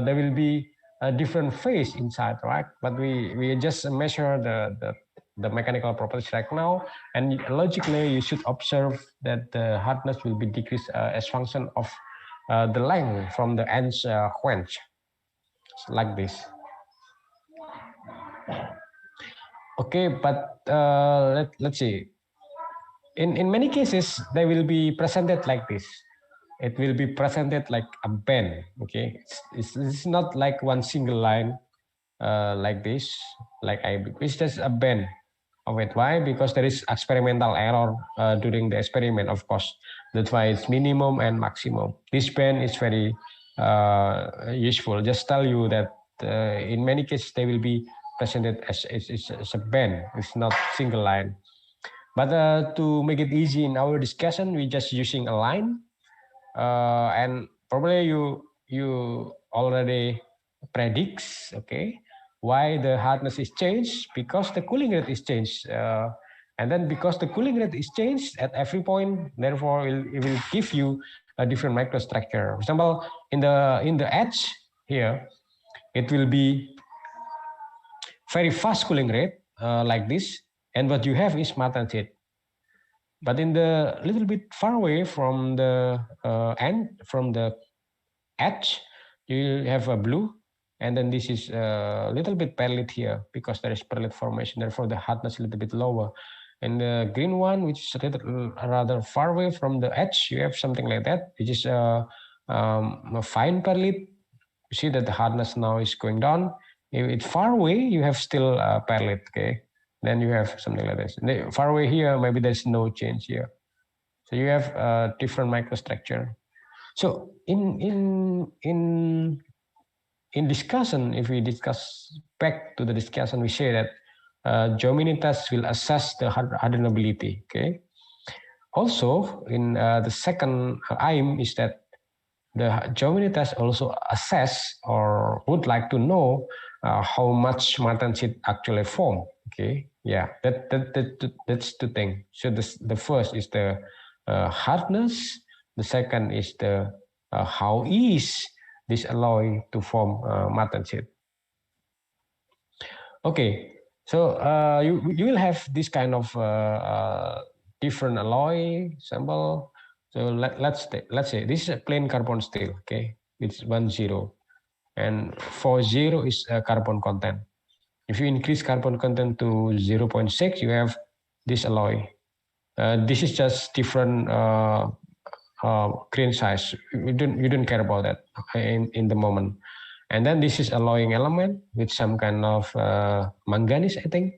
there will be a different phase inside, right? But we just measure the mechanical properties right now, and logically you should observe that the hardness will be decreased as function of the length from the edge quench, like this. Okay, but let's see. In many cases, they will be presented like this. It will be presented like a band. Okay, it's not like one single line like this, like it's just a band of it. Why? Because there is experimental error during the experiment, of course. That's why it's minimum and maximum. This band is very useful. Just tell you that in many cases they will be presented as a band. It's not single line. But to make it easy in our discussion, we just using a line, and probably you already predicts, okay, why the hardness is changed, because the cooling rate is changed, and then because the cooling rate is changed at every point, therefore it will give you a different microstructure. For example, in the edge here, it will be very fast cooling rate like this. And what you have is matte sheet. But in the little bit far away from the end, from the edge, you have a blue, and then this is a little bit pearlite here because there is pearlite formation. Therefore, the hardness is a little bit lower. And the green one, which is a little rather far away from the edge, you have something like that, which is a fine pearlite. You see that the hardness now is going down. If it's far away, you have still pearlite, okay? Then you have something like this. Far away here, maybe there's no change here. So you have a different microstructure. So in discussion, if we discuss back to the discussion, we say that Jomini test will assess the hardenability. Okay. Also, in the second aim is that the Jomini test also assess or would like to know how much matte sheet actually form. Okay, yeah, that's the thing. So the first is the hardness. The second is the how is this alloy to form matte sheet. Okay, so you will have this kind of different alloy sample. So let's say this is a plain carbon steel. Okay, it's 10, and 40 is carbon content. If you increase carbon content to 0.6, you have this alloy. This is just different grain size. You don't care about that in the moment. And then this is alloying element with some kind of manganese, I think.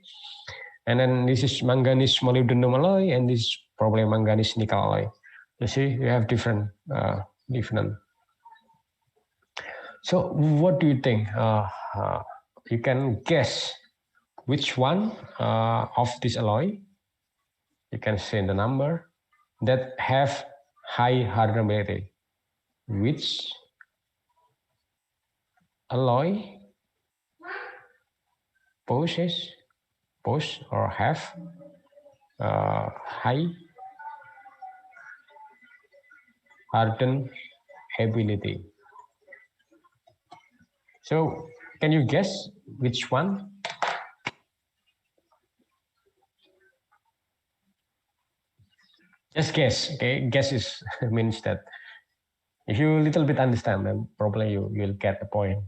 And then this is manganese molybdenum alloy, and this is probably manganese nickel alloy. You see, you have different. So what do you think? You can guess which one of this alloy, you can say the number, that have high hardenability. Which alloy pose or have high hardenability. So can you guess which one? Just guess, okay? Guess is means that if you a little bit understand, then probably you'll get the point.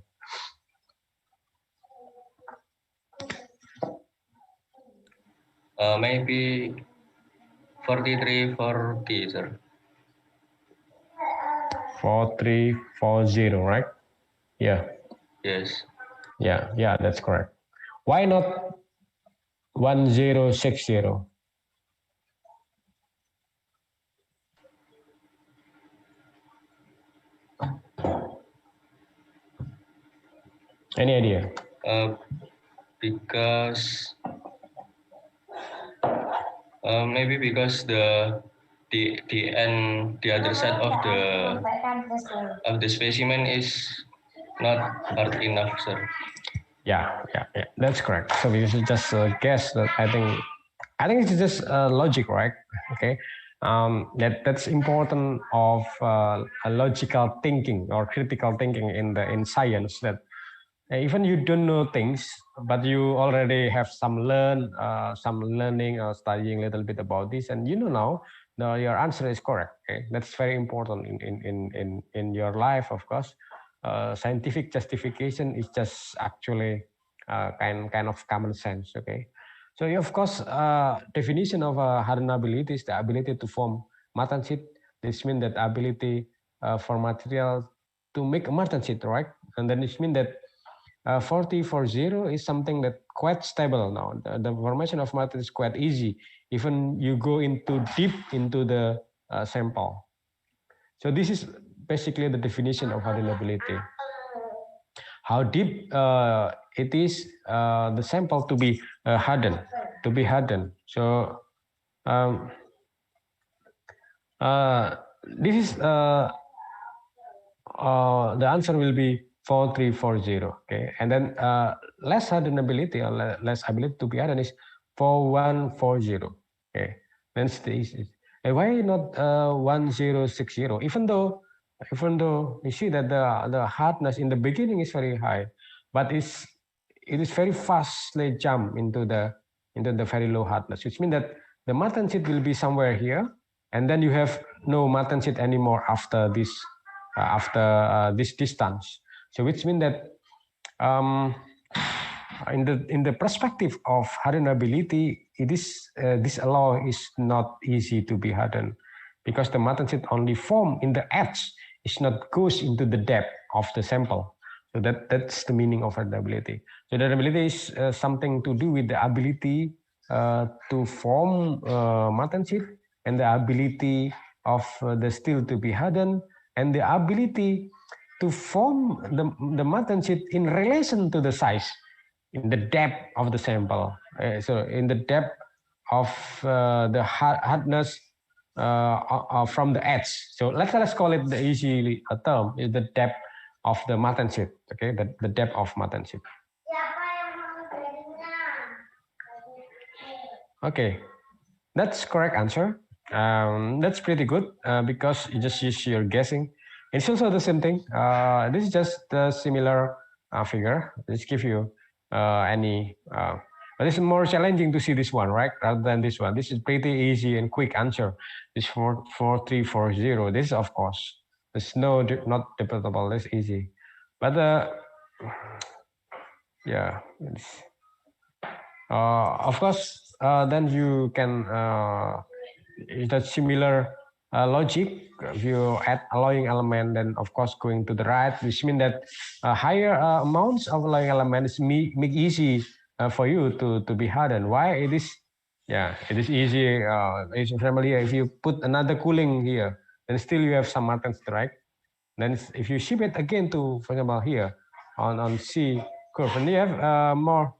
Maybe 4340, sir. 4340, right? Yeah. Yes. Yeah, that's correct. Why not 1060? Any idea? Because maybe because the end, the other side of the specimen is not hard enough, sir. Yeah, that's correct. So we should just guess that. I think it's just logic, right? Okay, that's important of a logical thinking or critical thinking in science. That even you don't know things, but you already have some learning or studying a little bit about this, and you know now your answer is correct. Okay, that's very important in your life, of course. Scientific justification is just actually kind of common sense. Okay, so of course, definition of hardenability is the ability to form martensite. This means that ability for material to make a martensite, right? And then this means that 4040 is something that quite stable now. The formation of martensite is quite easy, even you go deep into the sample. So this is basically the definition of hardenability. How deep it is the sample to be hardened. So this is the answer will be 4340. Okay, and then less hardenability or less ability to be hardened is 4140. Okay, then why not 1060? Even though you see that the hardness in the beginning is very high, but it is very fastly jump into the very low hardness, which means that the martensite will be somewhere here, and then you have no martensite anymore after this distance. So which means that in the perspective of hardenability, this alloy is not easy to be hardened because the martensite only form in the edge. It's not goes into the depth of the sample. So that's the meaning of hardenability. So hardenability is something to do with the ability to form martensite and the ability of the steel to be hardened and the ability to form the martensite in relation to the size, in the depth of the sample. So in the depth of the hardness from the edge. So let's call it the easy term is the depth of the martensite. Okay, the depth of martensite. Okay, that's correct answer. That's pretty good because you just use your guessing. It's also the same thing. This is just a similar figure. Let's give you any. But it's more challenging to see this one, right? Rather than this one. This is pretty easy and quick answer. This 4340. This, of course, there's not debatable. That's easy. But yeah, of course, then you can. It's a similar logic. If you add alloying element, then of course going to the right, which means that higher amounts of alloying elements make easy for you to be hardened. Why it is? Yeah, it is easy. It's familiar. If you put another cooling here, then still you have some martensite, right? Then if you ship it again to, for example, here on C curve, and you have more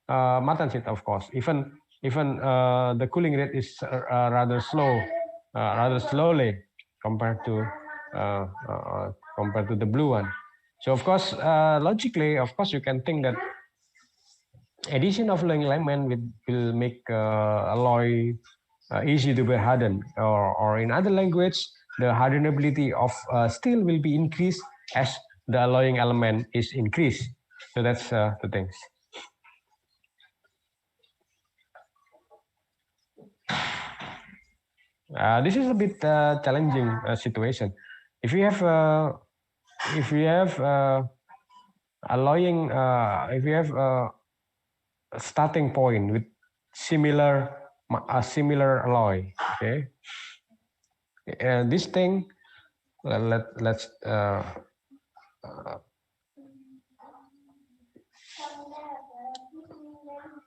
martensite, of course. Even the cooling rate is rather slow, rather slowly compared to the blue one. So of course, logically, of course, you can think that addition of alloying element will make alloy easy to be hardened, or in other language, the hardenability of steel will be increased as the alloying element is increased. So that's the things. This is a bit challenging situation. If you have alloying, if you have a starting point with similar alloy, okay. This thing, let's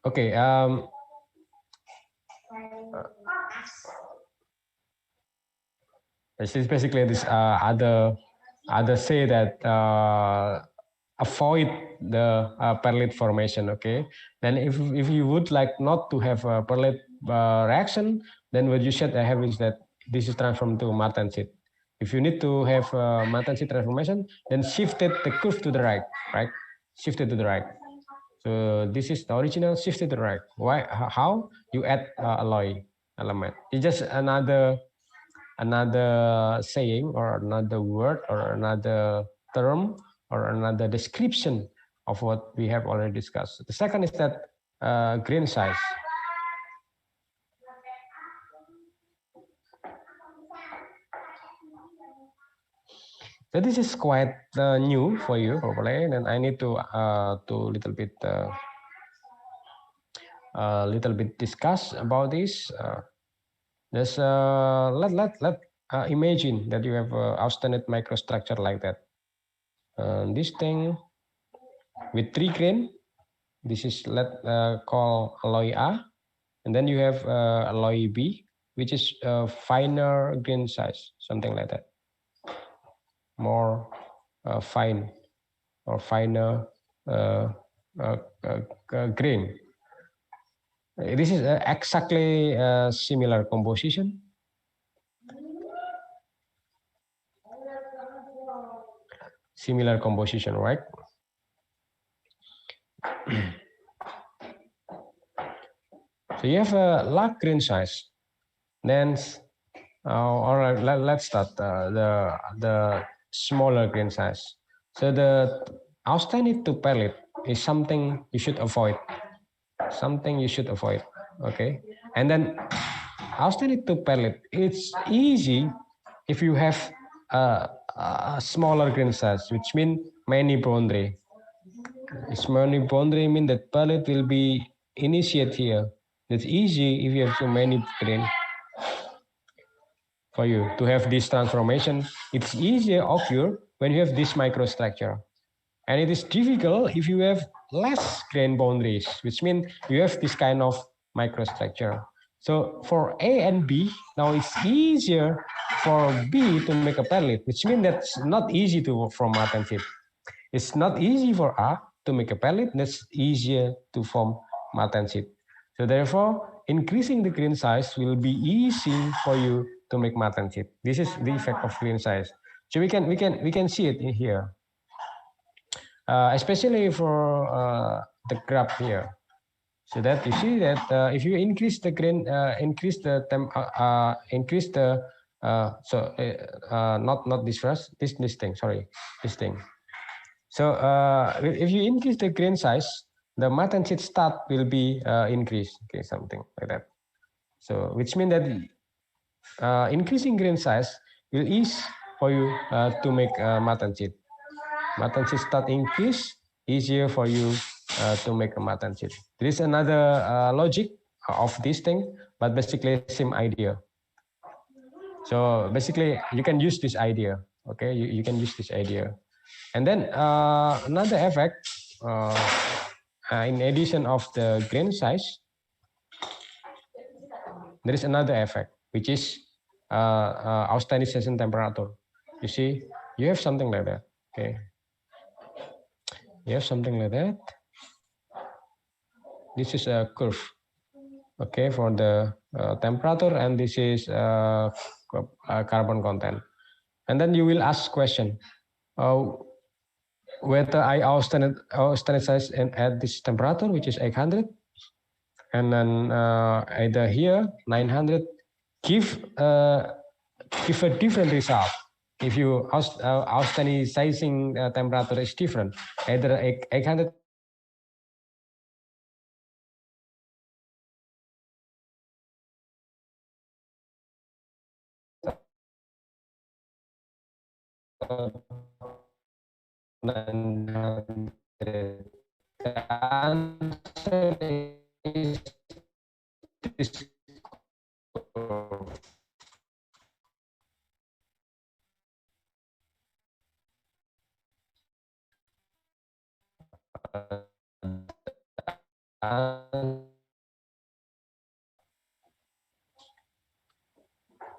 okay. This is basically this other say that avoid the perlite formation. Okay, then if you would like not to have a perlite reaction, then what you should have is that this is transformed to martensite. If you need to have martensite transformation, then shifted the curve to the right, shifted to the right. So this is the original, shifted to the right. Why? How? You add alloy element. It's just another saying or another word or another term or another description of what we have already discussed. The second is that grain size. So this is quite new for you probably, and I need to little bit discuss about this. Let's imagine that you have austenite microstructure like that. This thing with 3 grain. This is call alloy A, and then you have alloy B, which is finer grain size, something like that. More fine or finer grain. This is exactly similar composition. Similar composition, right? So you have a large grain size. Then, all right, let's start the smaller grain size. So the austenite to pellet is something you should avoid. Something you should avoid. Okay, and then austenite to pellet, it's easy if you have a smaller grain size, which means many boundary. It's many boundary mean that pellet will be initiate here. It's easy if you have so many grain. For you to have this transformation, it's easier occur when you have this microstructure, and it is difficult if you have less grain boundaries, which means you have this kind of microstructure. So for A and B, now it's easier for B to make a pellet, which means that's not easy to form martensite. It's not easy for A to make a pellet, that's easier to form martensite. So therefore, increasing the grain size will be easy for you to make martensite. This is the effect of grain size. So we can see it in here, especially for the graph here. So that you see that if you increase the grain, increase the not this first, this thing. Sorry, this thing. So if you increase the grain size, the martensite start will be increased. Okay, something like that. So which means that increasing grain size will ease for you to make martensite. Martensite start increase, easier for you to make a martensite. There is another logic of this thing, but basically same idea. So basically, you can use this idea. Okay, you can use this idea. And then another effect, in addition of the grain size, there is another effect, which is austenitization temperature. You see, you have something like that. Okay, you have something like that. This is a curve. Okay, for the temperature, and this is carbon content. And then you will ask question, whether I austenitize and at this temperature, which is 800, and then either here 900 give a different result. If you austenitizing temperature is different, either 800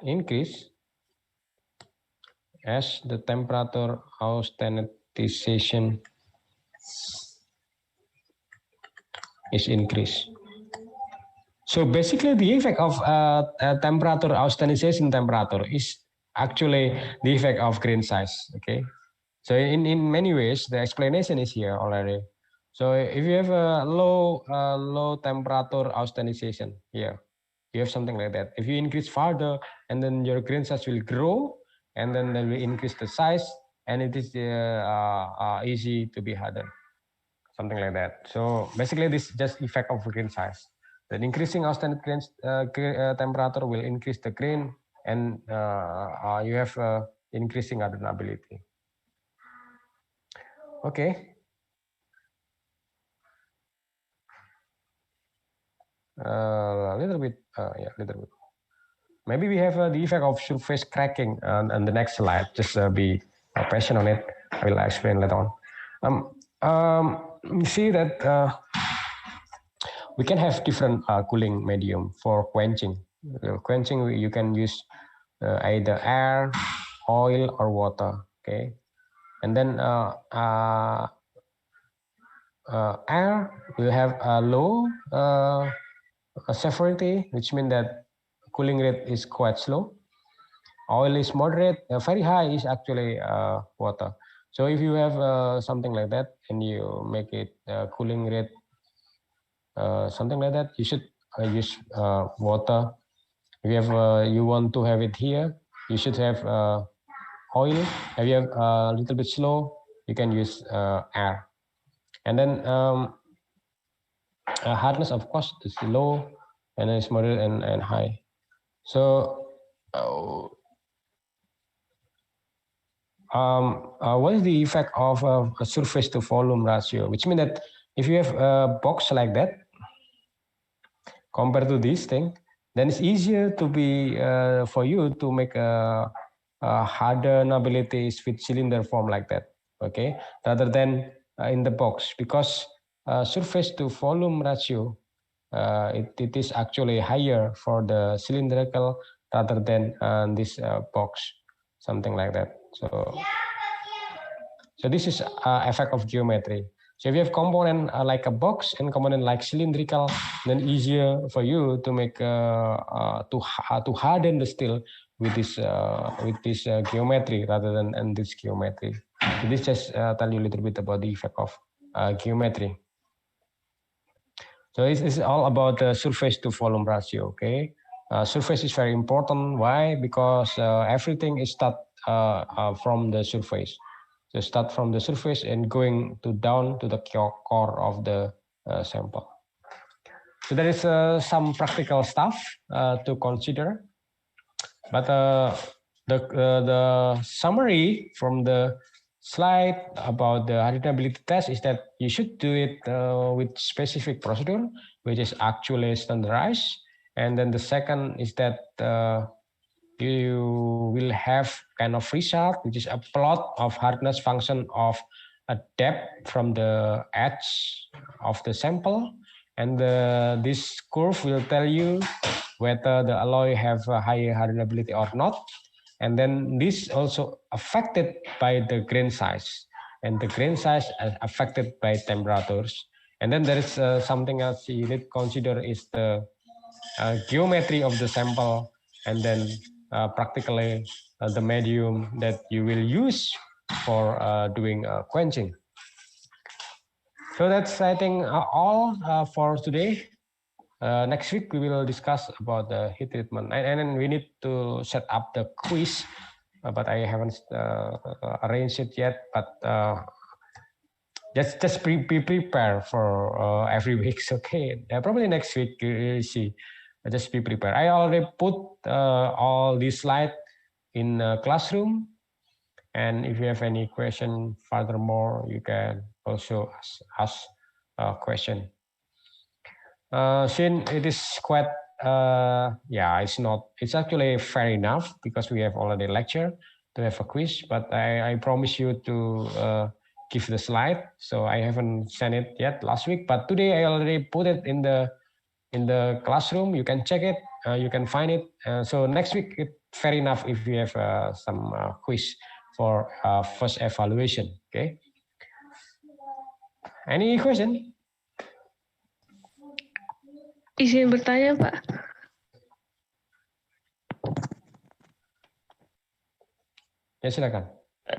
increase as the temperature austenitization is increased. So basically the effect of temperature austenitization temperature is actually the effect of grain size. Okay, so in many ways the explanation is here already. So if you have a low temperature austenitization here, you have something like that. If you increase further, and then your grain size will grow, and then they will increase the size, and it is easy to be hardened, something like that. So basically this is just effect of grain size. The increasing austenite grain temperature will increase the grain, and you have increasing hardenability. Okay. A little bit, yeah, little bit. Maybe we have the effect of surface cracking on the next slide. Just be patient on it. I will explain later on. You see that we can have different cooling medium for quenching. Quenching, you can use either air, oil, or water. Okay, and then air will have a low severity, which means that cooling rate is quite slow. Oil is moderate. Very high is actually water. So if you have something like that and you make it cooling rate something like that, you should use water. If you have you want to have it here, you should have oil. If you have a little bit slow, you can use air. And then hardness, of course, is low, and then it's moderate and high. So what is the effect of a surface to volume ratio? Which means that if you have a box like that, compared to this thing, then it's easier to be for you to make a hardenability with cylinder form like that, okay, rather than in the box, because surface to volume ratio it is actually higher for the cylindrical rather than this box, something like that. So this is effect of geometry. So if you have component like a box and component like cylindrical, then easier for you to make to harden the steel with this geometry rather than this geometry. So this just tell you a little bit about the effect of geometry. So it's all about the surface to volume ratio. Okay, surface is very important. Why? Because everything is start from the surface. So start from the surface and going to down to the core of the sample. So there is some practical stuff to consider, but the summary from the slide about the hardenability test is that you should do it with specific procedure, which is actually standardized. And then the second is that you will have kind of result, which is a plot of hardness function of a depth from the edge of the sample. And this curve will tell you whether the alloy have a higher hardenability or not. And then this also affected by the grain size. And the grain size is affected by temperatures. And then there is something else you need to consider is the geometry of the sample, and then practically the medium that you will use for doing quenching. So that's, I think, all for today. Next week we will discuss about the heat treatment, and then we need to set up the quiz, but I haven't arranged it yet. But just be prepared for every week. Okay, probably next week you see. Just be prepared. I already put all these slides in Classroom, and if you have any question furthermore, you can also ask a question. Since it is quite, it's actually fair enough because we have already lecture to have a quiz, but I promise you to give the slide. So I haven't sent it yet last week, but today I already put it in the Classroom. You can check it, you can find it. So next week, it's fair enough if we have some quiz for first evaluation. Okay. Any question? Izin bertanya, Pak. Ya, silakan.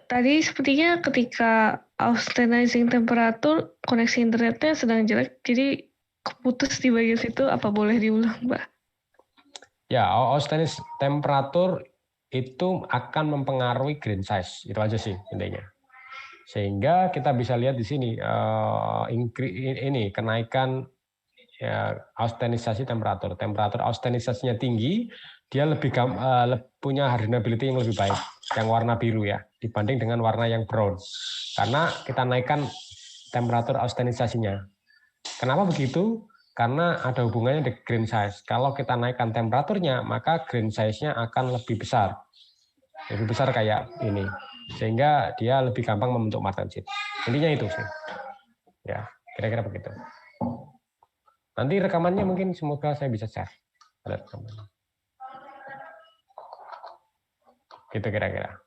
Tadi sepertinya ketika austenizing temperatur, koneksi internetnya sedang jelek, jadi keputus di bagian situ. Apa boleh diulang, Pak? Ya, austenizing temperatur itu akan mempengaruhi grain size, itu aja sih intinya. Sehingga kita bisa lihat di sini ini kenaikan austenisasi temperatur. Temperatur austenisasinya tinggi, dia lebih punya hardenability yang lebih baik, yang warna biru ya, dibanding dengan warna yang brown. Karena kita naikkan temperatur austenisasinya. Kenapa begitu? Karena ada hubungannya dengan grain size. Kalau kita naikkan temperaturnya, maka grain size-nya akan lebih besar. Lebih besar kayak ini. Sehingga dia lebih gampang membentuk martensit. Intinya itu sih. Ya, kira-kira begitu. Nanti rekamannya mungkin semoga saya bisa share. Ada rekamannya. Gitu kira-kira.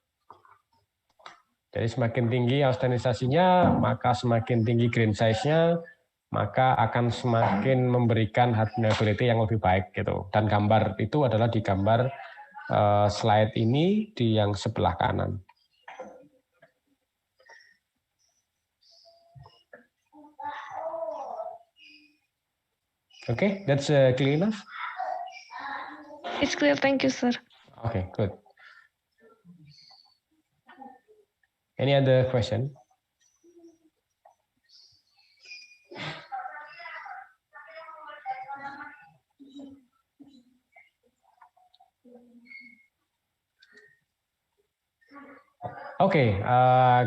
Jadi semakin tinggi austenisasinya, maka semakin tinggi grain size-nya, maka akan semakin memberikan hardenability yang lebih baik gitu. Dan gambar itu adalah di gambar slide ini di yang sebelah kanan. Okay, that's clear enough? It's clear, thank you, sir. Okay, good. Any other question? Okay,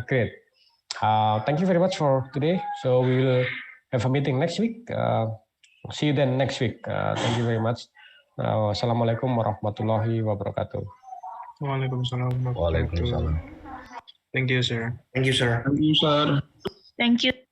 great. Thank you very much for today. So we will have a meeting next week. See you then next week. Thank you very much. Assalamualaikum warahmatullahi wabarakatuh. Waalaikumsalam warahmatullahi wabarakatuh. Thank you, sir. Thank you, sir. Thank you, sir. Thank you.